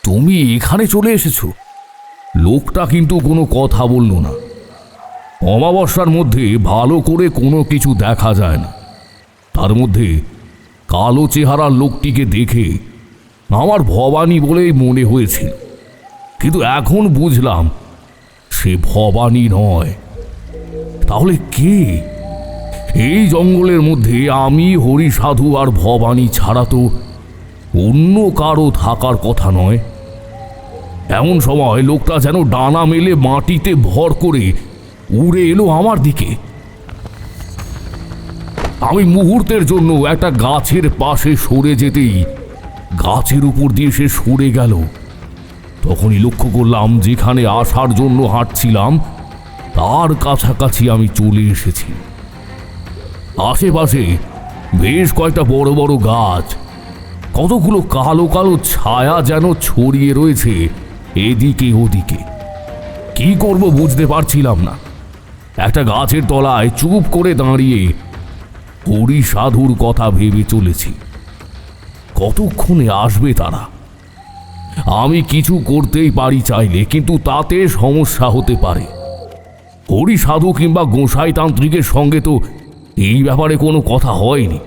তুমি এখানে চলে এসেছো? লোকটা কিন্তু কোনো কথা বলল না। অমাবস্যার মধ্যে ভালো করে কোনো কিছু দেখা যায় না। তার মধ্যে কালো চেহারার লোকটিকে দেখে আমার ভবানী বলেই মনে হয়েছিল, কিন্তু এখন বুঝলাম সে ভবানী নয়। তাহলে কে? এই জঙ্গলের মধ্যে আমি, হরি সাধু আর ভবানী ছাড়া তো অন্য কারো থাকার কথা নয়। এমন সময় লোকটা যেন ডানা মেলে মাটিতে ভর করে উড়ে এলো আমার দিকে। আমি মুহূর্তের জন্য একটা গাছের পাশে সরে যেতেই গাছের উপর দিয়ে সে সরে গেল। তখনই লক্ষ্য করলাম যেখানে আসার জন্য হাঁটছিলাম তার কাছাকাছি আমি চলে এসেছি। আশেপাশে বেশ কয়েকটা বড় বড় গাছ, কতগুলো কালো কালো ছায়া যেন ছড়িয়ে রয়েছে এদিকে ওদিকে। কি করব বুঝতে পারছিলাম না। একটা গাছের তলায় চুপ করে দাঁড়িয়ে হরি সাধুর কথা ভেবে চলেছি। কতক্ষণে আসবে তারা? আমি কিছু করতেই পারি চাইলে, কিন্তু তাতে সমস্যা হতে পারে। হরি সাধু কিংবা গোসাই তান্ত্রিকের সঙ্গে তো এই ব্যাপারে কোনো কথা হয়নি।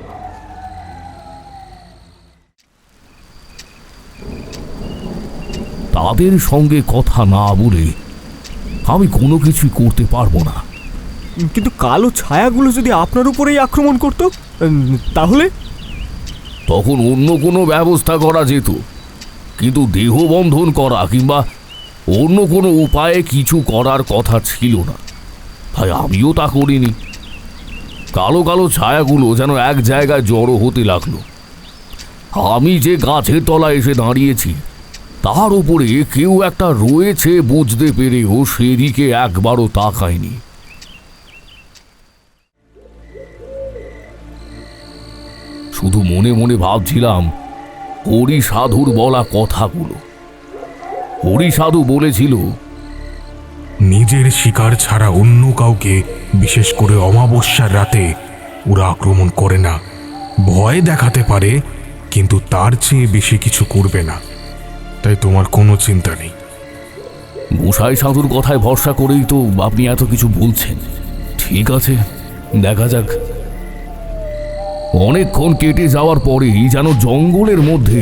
তাদের সঙ্গে কথা না বলে আমি কোনো কিছুই করতে পারবো না। কিন্তু কালো ছায়াগুলো যদি আপনার উপরেই আক্রমণ করতো, তাহলে? তখন অন্য কোনো ব্যবস্থা করা যেত, কিন্তু দেহবন্ধন করা কিংবা অন্য কোনো উপায়ে কিছু করার কথা ছিল না। তাই আমিও তা করিনি। কালো কালো ছায়াগুলো যেন এক জায়গায় জড়ো হতে লাগলো। আমি যে গাছের তলায় এসে দাঁড়িয়েছি তার উপরে কেউ একটা রয়েছে বুঝতে পেরেও সেদিকে একবারও তাকায়নি। শুধু মনে মনে ভাবছিলাম হরি সাধুর বলা কথাগুলো। হরি সাধু বলেছিল, নিজের শিকার ছাড়া অন্য কাউকে, বিশেষ করে অমাবস্যার রাতে, ওরা আক্রমণ করে না। ভয় দেখাতে পারে, কিন্তু তার চেয়ে বেশি কিছু করবে না। তাই তোমার কোনো চিন্তা নেই। গোসাই সাধুর কথায় ভরসা করেই তো আপনি এত কিছু বলছেন। ঠিক আছে, দেখা যাক। অনেকক্ষণ কেটে যাওয়ার পরেই যেন জঙ্গলের মধ্যে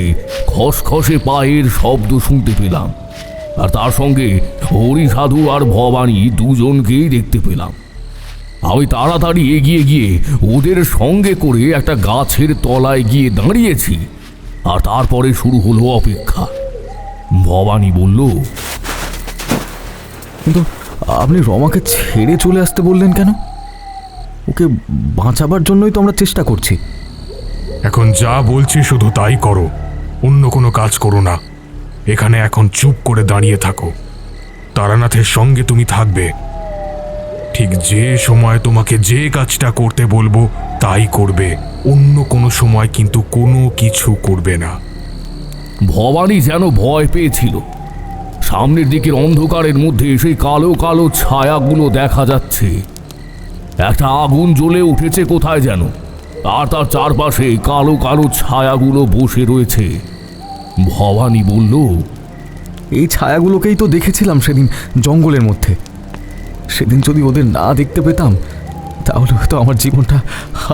খসখসে পায়ের শব্দ শুনতে পেলাম। আর তার সঙ্গে হরি সাধু আর ভবানী দুজনকেই দেখতে পেলাম। আমি তাড়াতাড়ি এগিয়ে গিয়ে ওদের সঙ্গে করে একটা গাছের তলায় গিয়ে দাঁড়িয়েছি। আর তারপরে শুরু হলো অপেক্ষা। ভবানী বলল, কিন্তু আপনি রমাকে ছেড়ে চলে আসতে বললেন কেন? ওকে বাঁচাবার জন্যই তো আমরা চেষ্টা করছি। এখন যা বলছি শুধু তাই করো, অন্য কোনো কাজ করো না। এখানে এখন চুপ করে দাঁড়িয়ে থাকো। তারানাথের সঙ্গে তুমি থাকবে। ঠিক যে সময় তোমাকে যে কাজটা করতে বলবো তাই করবে, অন্য কোনো সময় কিন্তু কোনো কিছু করবে না। ভবানী যেন ভয় পেয়েছিল। সামনের দিকের অন্ধকারের মধ্যে সেই কালো কালো ছায়াগুলো দেখা যাচ্ছে। একটা আগুন জ্বলে উঠেছে কোথায় যেন, আর তার চারপাশে কালো কালো ছায়াগুলো বসে রয়েছে। ভবানী বলল, এই ছায়াগুলোকেই তো দেখেছিলাম সেদিন জঙ্গলের মধ্যে। সেদিন যদি ওদের না দেখতে পেতাম তাহলে হয়তো আমার জীবনটা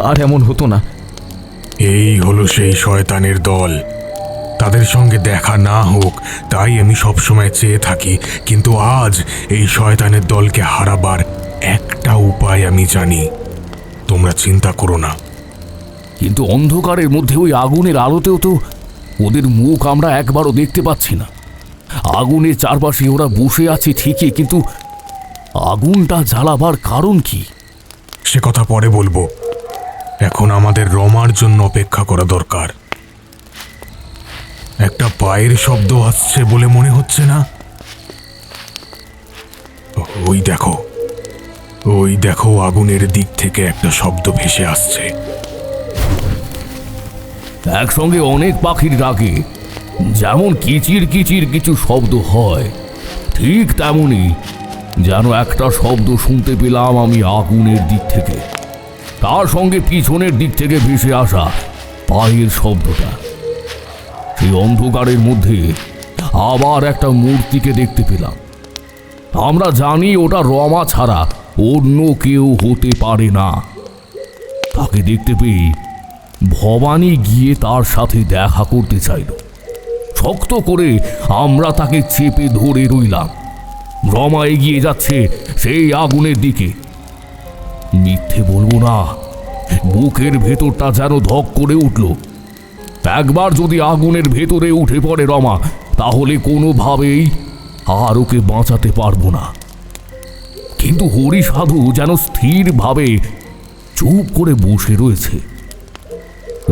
আর এমন হতো না। এই হলো সেই শয়তানের দল। তাদের সঙ্গে দেখা না হোক তাই আমি সবসময় চেয়ে থাকি, কিন্তু আজ এই শয়তানের দলকে হারাবার একটা উপায় আমি জানি। তোমরা চিন্তা করো না। কিন্তু অন্ধকারের মধ্যে ওই আগুনের আলোতেও তো ওদের মুখ আমরা একবারও দেখতে পাচ্ছি না। আগুনের চারপাশে ওরা বসে আছে ঠিকই, কিন্তু আগুনটা জ্বালাবার কারণ কি? সে কথা পরে বলবো। এখন আমাদের রমার জন্য অপেক্ষা করা দরকার। একটা পায়ের শব্দ আসছে বলে মনে হচ্ছে না? ওই দেখো, ওই দেখো, আগুনের দিক থেকে একটা শব্দ ভেসে আসছে। একসঙ্গে অনেক পাখির ডাকে যেমন কিচির কিচির কিছু শব্দ হয়, ঠিক তেমনই যেন একটা শব্দ শুনতে পেলাম আমি আগুনের দিক থেকে। তার সঙ্গে পিছনের দিক থেকে ভেসে আসা পায়ের শব্দটা। সেই অন্ধকারের মধ্যে আবার একটা মূর্তিকে দেখতে পেলাম। আমরা জানি ওটা রমা ছাড়া অন্য কেউ হতে পারে না। তাকে দেখতে পেয়ে ভবানী গিয়ে তার সাথে দেখা করতে চাইল। শক্ত করে আমরা তাকে চেপে ধরে রইলাম। রমা এগিয়ে যাচ্ছে সেই আগুনের দিকে। মিথ্যে বলবো না, বুকের ভেতরটা যেন ধক করে উঠল। একবার যদি আগুনের ভেতরে উঠে পড়ে রমা, তাহলে কোনোভাবেই আর ওকে বাঁচাতে পারবো না। কিন্তু হরি সাধু যেন স্থিরভাবে চুপ করে বসে রয়েছে।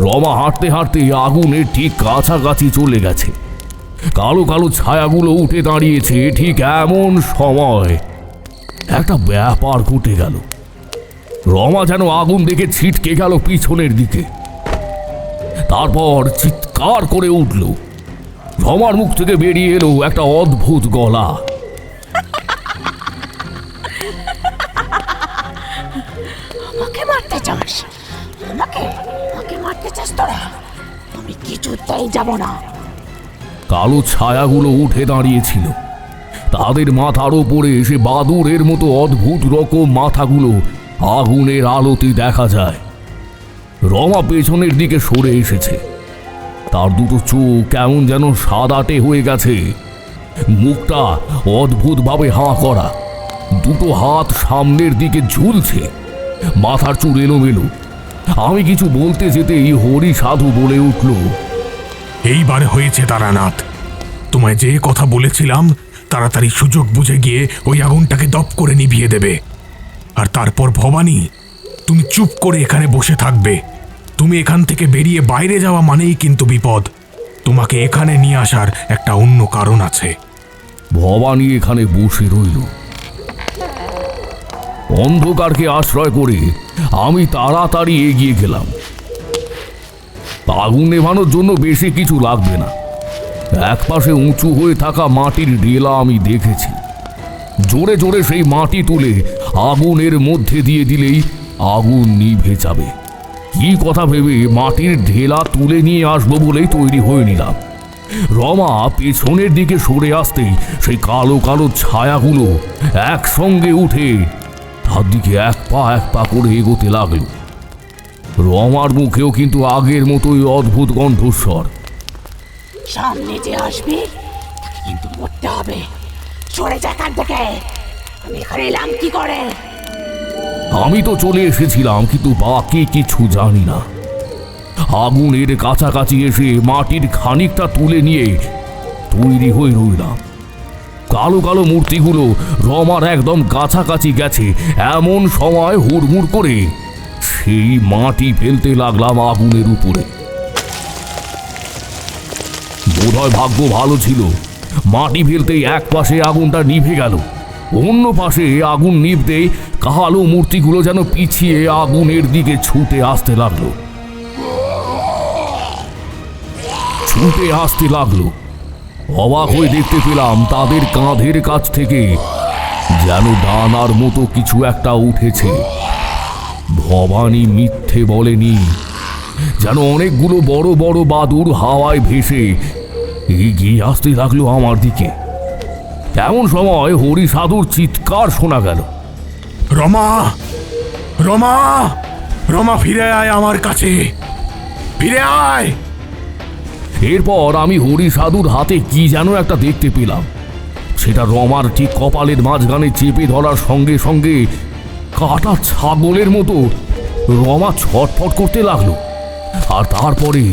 রমা হাঁটতে হাঁটতে আগুনের ঠিক কাছাকাছি চলে গেছে। কালো কালো ছায়াগুলো উঠে দাঁড়িয়েছে। ঠিক এমন সময় একটা ব্যাপার ঘটে গেল। রমা যেন আগুন দেখে ছিটকে গেল পিছনের দিকে। তারপর চিৎকার করে উঠল। রমার মুখ থেকে বেরিয়ে এলো একটা অদ্ভুত গলা। আমাকে মারতে চাস? আমাকে মারতে চাস তোরা? আমি কিছুতেই যাব না। কালো ছায়াগুলো উঠে দাঁড়িয়েছিল। তাদের মাথার ওপরে এসে বাদুড়ের মতো অদ্ভুত রকম মাথাগুলো আগুনের আলোতে দেখা যায়। রমা পেছনের দিকে সরে এসেছে। তার দুটো চোখ কেমন যেন সাদাটে হয়ে গেছে। মুখটা অদ্ভুতভাবে হাঁ করা। দুটো হাত সামনের দিকে ঝুলছে। মাথার চুল এলোমেলো। আমি কিছু বলতে যেতেই হরি সাধু বলে উঠল, এইবারে হয়েছে তারানাথ। তোমায় যে কথা বলেছিলাম তাড়াতাড়ি সুযোগ বুঝে গিয়ে ওই আগুনটাকে দপ করে নিভিয়ে দেবে। আর তারপর ভবানী, তুমি চুপ করে এখানে বসে থাকবে। তুমি এখান থেকে বেরিয়ে বাইরে যাওয়া মানেই কিন্তু বিপদ। তোমাকে এখানে নিয়ে আসার একটা অন্য কারণ আছে। ভবানী এখানে বসে রইল। অন্ধকারকে আশ্রয় করে আমি তাড়াতাড়ি এগিয়ে গেলাম। আগুন নেভানোর জন্য বেশি কিছু লাগবে না। একপাশে উঁচু হয়ে থাকা মাটির ডেলা আমি দেখেছি। জোরে জোরে সেই মাটি তুলে আগুনের মধ্যে দিয়ে দিলেই আগুন নিভে যাবে। কি কথা ভেবে মাটির ঢেলা তুলে নিয়ে আসবো বলেই তৈরি হয়ে নিলাম। রমা পেছনের দিকে সরে আসতেই সেই কালো কালো ছায়াগুলো একসঙ্গে উঠে তার দিকে এক পা করে এগোতে লাগলো। রমার মুখেও কিন্তু আগের মতোই অদ্ভুত কণ্ঠস্বর। সামনে যে আসবে কিন্তু মরতে হবে। চলে যা এখান থেকে। আমি এখানে এলাম কি করে? আমি তো চলে এসেছিলাম, কিন্তু বাকি কিছু জানি না। আগুনের কাছাকাছি এসে মাটির খানিকটা তুলে নিয়ে তৈরি হয়ে রইলাম। কালো কালো মূর্তিগুলো রমার একদম কাছাকাছি গেছে এমন সময় হুড়মুড় করে সেই মাটি ফেলতে লাগলাম আগুনের উপরে। বোধহয় ভাগ্য ভালো ছিল, মাটি ফেলতেই এক পাশে আগুনটা নিভে গেল, অন্য পাশে আগুন নিভতে কালো মূর্তিগুলো যেন পিছিয়ে আগুনের দিকে ছুটে আসতে লাগলো। অবাক হয়ে দেখতে পেলাম তাদের কাঁধের কাছ থেকে যেন ডানার মতো কিছু একটা উঠেছে। ভবানী মিথ্যে বলেনি, যেন অনেকগুলো বড় বড় বাদুড় হাওয়ায় ভেসে এগিয়ে আসতে লাগলো আমার দিকে। এমন সময় হরি সাধুর চিৎকার শোনা গেল, রমা, রমা, রমা, ফিরে আয় আমার কাছে, ফিরে আয়। এরপর আমি হরি সাধুর হাতে কি যেন একটা দেখতে পেলাম। সেটা রমার ঠিক কপালের মাঝখানে চেপে ধরার সঙ্গে সঙ্গে কাটা ছাগলের মতো রমা ছটফট করতে লাগলো, আর তারপরে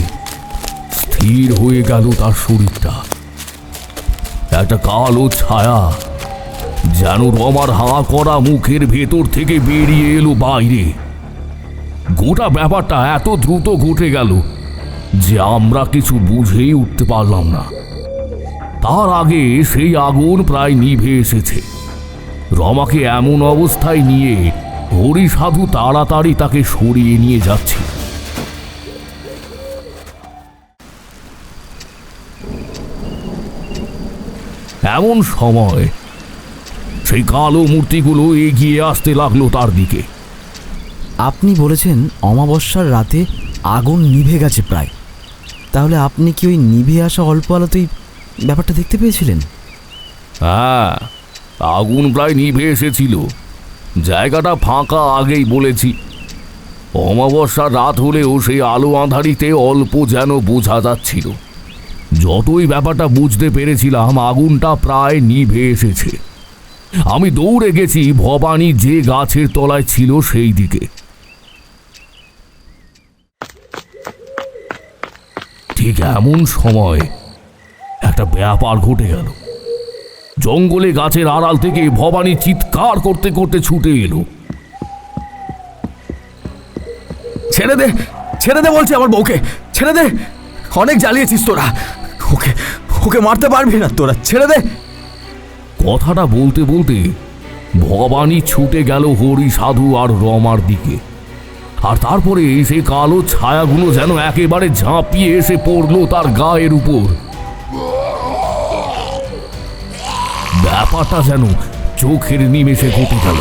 স্থির হয়ে গেল তার শরীরটা। একটা কালো ছায়া যেন রমার হাঁ করা মুখের ভেতর থেকে বেরিয়ে এলো বাইরে। গোটা ব্যাপারটা এত দ্রুত ঘটে গেল যে আমরা কিছু বুঝেই উঠতে পারলাম না। তার আগে সেই আগুন প্রায় নিভে এসেছে। রমাকে এমন অবস্থায় নিয়ে হরি সাধু তাড়াতাড়ি তাকে সরিয়ে নিয়ে যাচ্ছে। এমন সময় সেই কালো মূর্তিগুলো এগিয়ে আসতে লাগলো তার দিকে। আপনি বলেছেন অমাবস্যার রাতে আগুন নিভে গেছে প্রায়, তাহলে আপনি কি ওই নিভে আসা অল্প আলোতেই ব্যাপারটা দেখতে পেয়েছিলেন? হ্যাঁ, আগুন প্রায় নিভে এসেছিল, জায়গাটা ফাঁকা আগেই বলেছি। অমাবস্যার রাত হলেও সেই আলো আঁধারিতে অল্প যেন বোঝা যাচ্ছিল। যতই ব্যাপারটা বুঝতে পেরেছিলাম আগুনটা প্রায় নিভে এসেছে। আমি দৌড়ে গেছি ভবানী যে গাছের তলায় ছিল সেই দিকে। ঠিক এমন সময় একটা ব্যাপার ঘটে গেল। জঙ্গলে গাছের আড়াল থেকে ভবানী চিৎকার করতে করতে ছুটে এলো। ছেড়ে দে, ছেড়ে দে বলছি আমার বউকে, ছেড়ে দে। অনেক জ্বালিয়েছিস তোরা, ওকে ওকে মারতে পারবি না তোরা, ছেড়ে দে। কথাটা বলতে বলতে ভবানী ছুটে গেল হরি সাধু আর রমার দিকে, আর তারপরে সেই কালো ছায়াগুলো যেন একেবারে ঝাঁপিয়ে এসে পড়লো তার গায়ের উপর। ব্যাপারটা যেন চোখের নিমেষে ঘটে গেল।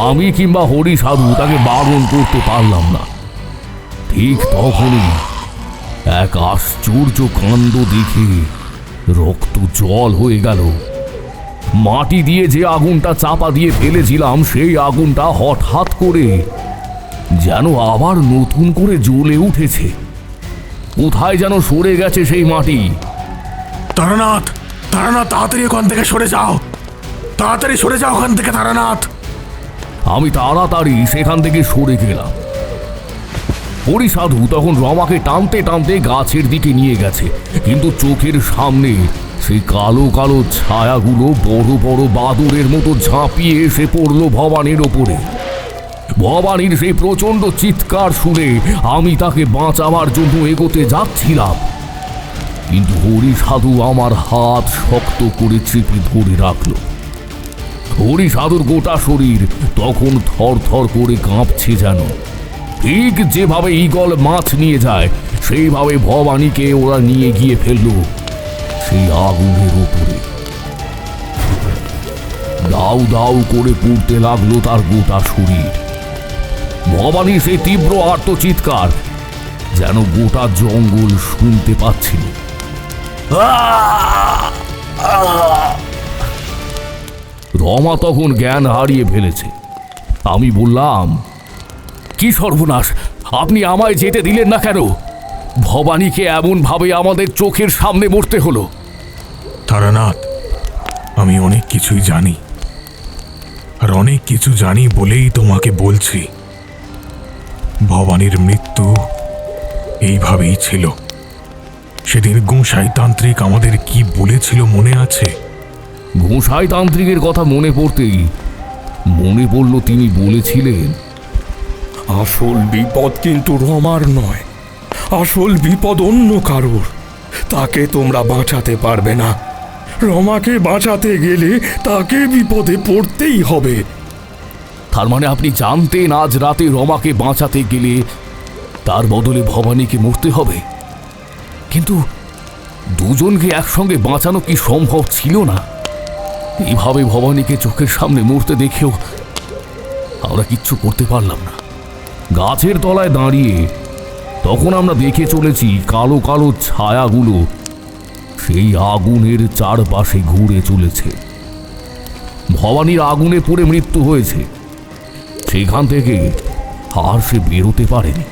আমি কিংবা হরি সাধু তাকে বারণ করতে পারলাম না। ঠিক তখনই এক আশ্চর্য কাণ্ড দেখে রক্ত জল হয়ে গেল। মাটি দিয়ে যে আগুনটা চাপা দিয়ে ফেলেছিলাম সেই আগুনটা হঠাৎ করে যেন আবার নতুন করে জ্বলে উঠেছে। কোথায় যেন সরে গেছে সেই মাটি। তারানাথ, তারানাথ, তাড়াতাড়ি ওখান থেকে সরে যাও, তাড়াতাড়ি সরে যাও ওখান থেকে তারানাথ। আমি তাড়াতাড়ি সেখান থেকে সরে গেলাম। হরি সাধু তখন রমাকে টানতে টানতে গাছের দিকে নিয়ে গেছে, কিন্তু চোখের সামনে সেই কালো কালো ছায়াগুলো বড় বড় বাদুড়ের মতো ঝাঁপিয়ে এসে পড়ল ভবানীর ওপরে। ভবানীর সেই প্রচন্ড চিৎকার শুনে আমি তাকে বাঁচাবার জন্য এগোতে যাচ্ছিলাম, কিন্তু হরি সাধু আমার হাত শক্ত করে চেপে ধরে রাখল। হরি সাধুর গোটা শরীর তখন থর থর করে কাঁপছে, যেন ঠিক যেভাবে ঈগল মাছ নিয়ে যায় সেইভাবে ভবানীকে ওরা নিয়ে গিয়ে ফেলল সেই আগুনের উপরে। দাউ দাউ করে পুড়তে লাগলো তার গোটা শরীর। ভবানীর সেই তীব্র আর্তচিৎকার যেন গোটা জঙ্গল শুনতে পাচ্ছিল। রমা তখন জ্ঞান হারিয়ে ফেলেছে। আমি বললাম, কি সর্বনাশ, আপনি আমায় যেতে দিলেন না কেন? ভবানীকে এমন ভাবে আমাদের চোখের সামনে মরতে হলো। তারানাথ, আমি অনেক কিছুই জানি, আর অনেক কিছু জানি বলেই তোমাকে বলছি। ভবানীর মৃত্যু এইভাবেই ছিল। সেদিন গোসাই তান্ত্রিক আমাদের কি বলেছিল মনে আছে? গোসাই তান্ত্রিকের কথা মনে পড়তেই মনে পড়ল তিনি বলেছিলেন, আসল বিপদ কিন্তু রমার নয়, আসল বিপদ অন্য কারোর। তাকে তোমরা বাঁচাতে পারবে না। রমাকে বাঁচাতে গেলে তাকে বিপদে পড়তেই হবে। তার মানে আপনি জানতেন আজ রাতে রমাকে বাঁচাতে গেলে তার বদলে ভবানীকে মরতে হবে? কিন্তু দুজনকে একসঙ্গে বাঁচানো কি সম্ভব ছিল না? এইভাবে ভবানীকে চোখের সামনে মরতে দেখেও আমরা কিচ্ছু করতে পারলাম না। গাছের তলায় দাঁড়িয়ে তখন আমরা দেখে চলেছি কালো কালো ছায়াগুলো সেই আগুনের চারপাশে ঘুরে চলেছে। ভবানীর আগুনে পড়ে মৃত্যু হয়েছে, সেখান থেকে আর সে বেরোতে পারেনি।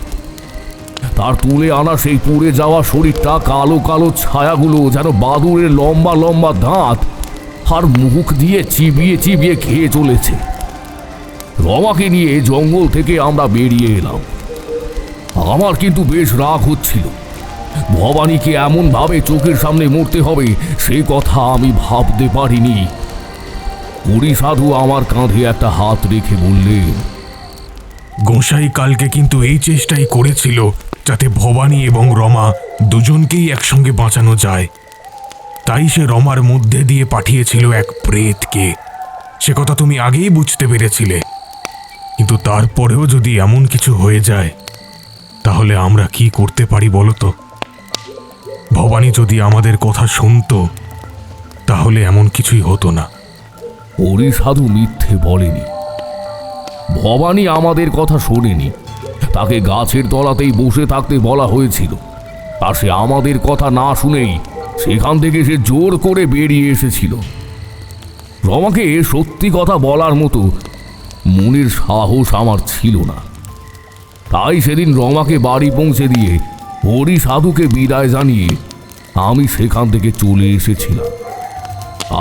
তার তুলে আনা সেই পুড়ে যাওয়া শরীরটা কালো কালো ছায়াগুলো যেন বাদুড়ের লম্বা লম্বা দাঁত আর মুখ দিয়ে চিবিয়ে চিবিয়ে খেয়ে চলেছে। রমাকে নিয়ে জঙ্গল থেকে আমরা বেরিয়ে এলাম। আমার কিন্তু বেশ রাগ হচ্ছিল। ভবানীকে এমন ভাবে চোখের সামনে মরতে হবে সে কথা আমি ভাবতে পারিনি। হরি সাধু আমার কাঁধে একটা হাত রেখে বললেন, গোসাই কালকে কিন্তু এই চেষ্টাই করেছিল যাতে ভবানী এবং রমা দুজনকেই একসঙ্গে বাঁচানো যায়। তাই সে রমার মধ্যে দিয়ে পাঠিয়েছিল এক প্রেতকে। সে কথা তুমি আগেই বুঝতে পেরেছিলে। কিন্তু তারপরেও যদি এমন কিছু হয়ে যায় তাহলে আমরা কি করতে পারি বলো তো? ভবানী যদি আমাদের কথা শুনতো তাহলে এমন কিছুই হতো না। হরি সাধু মিথ্যে বলেনি। ভবানী আমাদের কথা শোনেনি। তাকে গাছের তলাতেই বসে থাকতে বলা হয়েছিল, আর সে আমাদের কথা না শুনেই সেখান থেকে সে জোর করে বেরিয়ে এসেছিল। রমাকে সত্যি কথা বলার মতো মনের সাহস আমার ছিল না। তাই সেদিন রমাকে বাড়ি পৌঁছে দিয়ে হরি সাধুকে বিদায় জানিয়ে আমি সেখান থেকে চলে এসেছিলাম।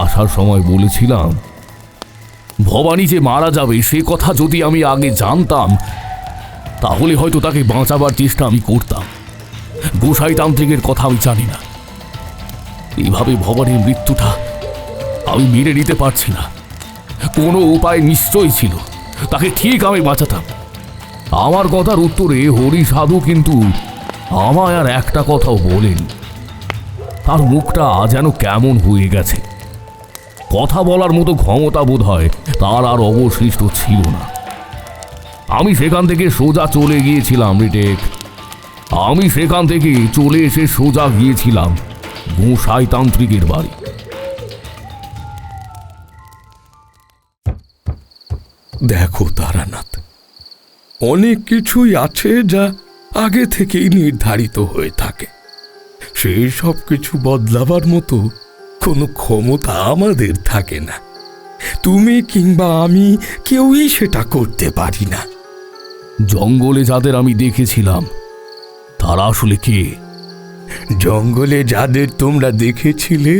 আসার সময় বলেছিলাম, ভবানী যে মারা যাবে সে কথা যদি আমি আগে জানতাম তাহলে হয়তো তাকে বাঁচাবার চেষ্টা আমি করতাম। গোসাই তান্ত্রিকের কথা আমি জানি না। এইভাবে ভবানীর মৃত্যুটা আমি মেনে নিতে পারছি না। কোনো উপায় নিশ্চয়ই ছিল, তাকে ঠিক আমি বাঁচাতাম। আমার কথার উত্তরে হরি সাধু কিন্তু আমায় আর একটা কথাও বলেনি। তার মুখটা যেন কেমন হয়ে গেছে। কথা বলার মতো ক্ষমতা বোধ হয় তার আর অবশিষ্ট ছিল না। আমি সেখান থেকে সোজা চলে গিয়েছিলাম রিটেক। আমি সেখান থেকে চলে এসে সোজা গিয়েছিলাম গোসাই তান্ত্রিকের বাড়ি। দেখো তারানাথ, অনেক কিছুই আছে যা আগে থেকেই নির্ধারিত হয়ে থাকে। সেই সব কিছু বদলাবার মতো কোনো ক্ষমতা আমাদের থাকে না। তুমি কিংবা আমি কেউই সেটা করতে পারি না। জঙ্গলে যাদের আমি দেখেছিলাম তারা আসলে কে? জঙ্গলে যাদের তোমরা দেখেছিলে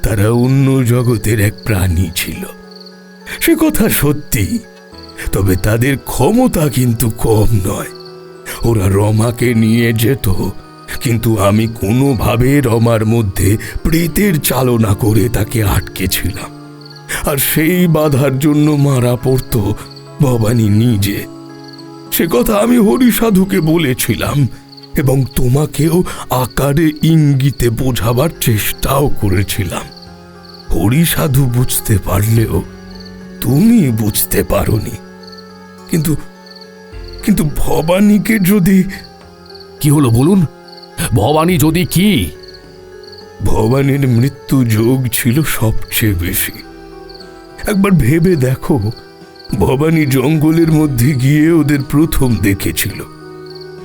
তারা অন্য জগতের এক প্রাণী ছিল, সে কথা সত্যি। তবে তাদের ক্ষমতা কিন্তু কম নয়। ওরা রমাকে নিয়ে যেত, কিন্তু আমি কোনোভাবে রমার মধ্যে প্রেতের চালনা করে তাকে আটকেছিলাম। আর সেই বাধার জন্য মারা পড়ত ভবানী নিজে। সে কথা আমি হরি সাধুকে বলেছিলাম এবং তোমাকেও আকারে ইঙ্গিতে বোঝাবার চেষ্টাও করেছিলাম। হরি সাধু বুঝতে পারলেও তুমি বুঝতে পারোনি। কিন্তু কিন্তু ভবানীকে যদি... কি হলো বলুন? ভবানী যদি কি? ভবানীর মৃত্যু যোগ ছিল সবচেয়ে বেশি। একবার ভেবে দেখো, ভবানী জঙ্গলের মধ্যে গিয়ে ওদের প্রথম দেখেছিল।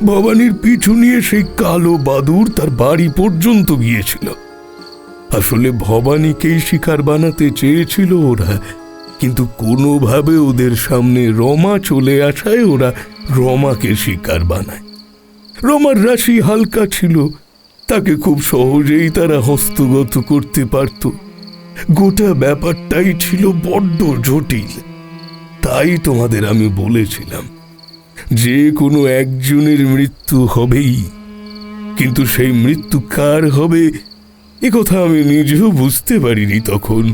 ভবানীর পিছু নিয়ে সেই কালো বাদুড় তার বাড়ি পর্যন্ত গিয়েছিল। আসলে ভবানীকেই শিকার বানাতে চেয়েছিল ওরা, কিন্তু কোনোভাবে ওদের সামনে রমা চলে আসায় ওরা রমাকে শিকার বানায়। রমার রাশি হালকা ছিল, তাকে খুব সহজেই তারা হস্তগত করতে পারত। গোটা ব্যাপারটাই ছিল বড্ড জটিল। তাই তোমাদের আমি বলেছিলাম যে কোনো একজনের মৃত্যু হবেই, কিন্তু সেই মৃত্যু কার হবে এ কথা আমি নিজেও বুঝতে পারিনি তখন।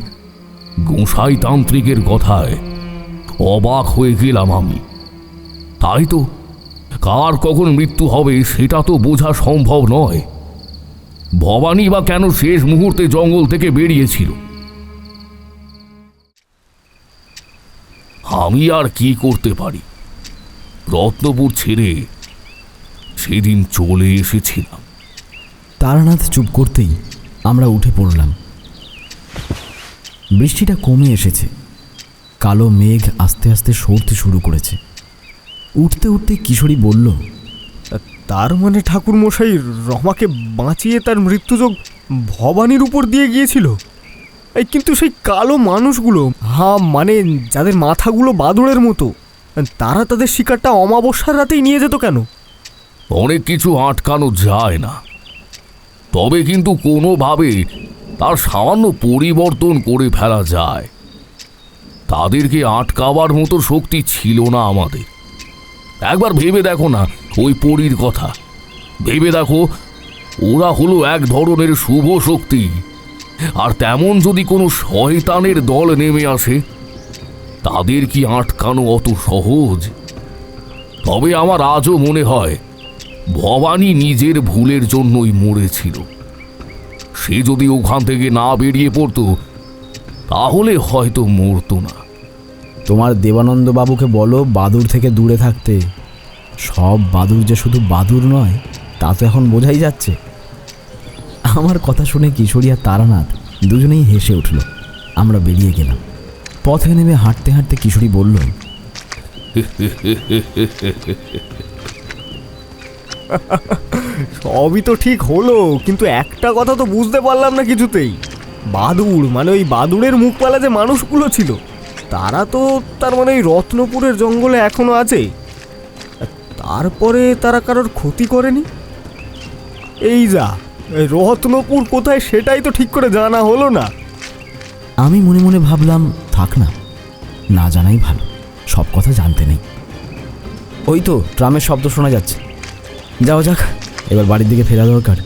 গোসাই তান্ত্রিকের কথায় অবাক হয়ে গেলাম আমি। তাই তো, কার কখন মৃত্যু হবে সেটা তো বোঝা সম্ভব নয়। ভবানী বা কেন শেষ মুহূর্তে জঙ্গল থেকে বেরিয়েছিল? আমি আর কি করতে পারি? রত্নপুর ছেড়ে সেদিন চলে এসেছিলাম। তারানাথ চুপ করতেই আমরা উঠে পড়লাম। বৃষ্টিটা কমে এসেছে। কালো মেঘ আস্তে আস্তে সরতে শুরু করেছে। উঠতে উঠতে কিশোরী বলল, তার মানে ঠাকুর মশাই রমাকে বাঁচিয়ে তার মৃত্যুযোগ ভবানীর উপর দিয়ে গিয়েছিল। এই কিন্তু সেই কালো মানুষগুলো, মানে যাদের মাথাগুলো বাদুড়ের মতো, তারা তাদের শিকারটা অমাবস্যার রাতেই নিয়ে যেত কেন? অনেক কিছু আটকানো যায় না, তবে কিন্তু কোনোভাবে তার সামান্য পরিবর্তন করে ফেলা যায়। তাদেরকে আটকাবার মতো শক্তি ছিল না আমাদের। একবার ভেবে দেখো না ওই পরীর কথা। ভেবে দেখো, ওরা হলো এক ধরনের শুভ শক্তি, আর তেমন যদি কোনো শয়তানের দল নেমে আসে, তাদের কি আটকানো অত সহজ? তবে আমার আজও মনে হয় ভবানী নিজের ভুলের জন্যই মরেছিল। সে যদি ওখান থেকে না বেরিয়ে পড়তো তাহলে হয়তো মরতো না। তোমার দেবানন্দ বাবুকে বলো বাদুড় থেকে দূরে থাকতে। সব বাদুড় যে শুধু বাদুড় নয় তা তো এখন বোঝাই যাচ্ছে। আমার কথা শুনে কিশোরী আর তারানাথ দুজনেই হেসে উঠল। আমরা বেরিয়ে গেলাম। পথে নেমে হাঁটতে হাঁটতে কিশোরী বলল, সবই তো ঠিক হলো, কিন্তু একটা কথা তো বুঝতে পারলাম না কিছুতেই। বাদুড় মানে ওই বাদুড়ের মুখপালা যে মানুষগুলো ছিল, তারা তো তার মানে ওই রত্নপুরের জঙ্গলে এখনো আছে। তারপরে তারা কারোর ক্ষতি করেনি। এই যা, এই রত্নপুর কোথায় সেটাই তো ঠিক করে জানা হলো না। আমি মনে মনে ভাবলাম, থাক না, না জানাই ভালো, সব কথা জানতে নেই। ওই তো ট্রামের শব্দ শোনা যাচ্ছে। যাওয়া যাক, এবার বাড়ির দিকে ফেরা দরকার।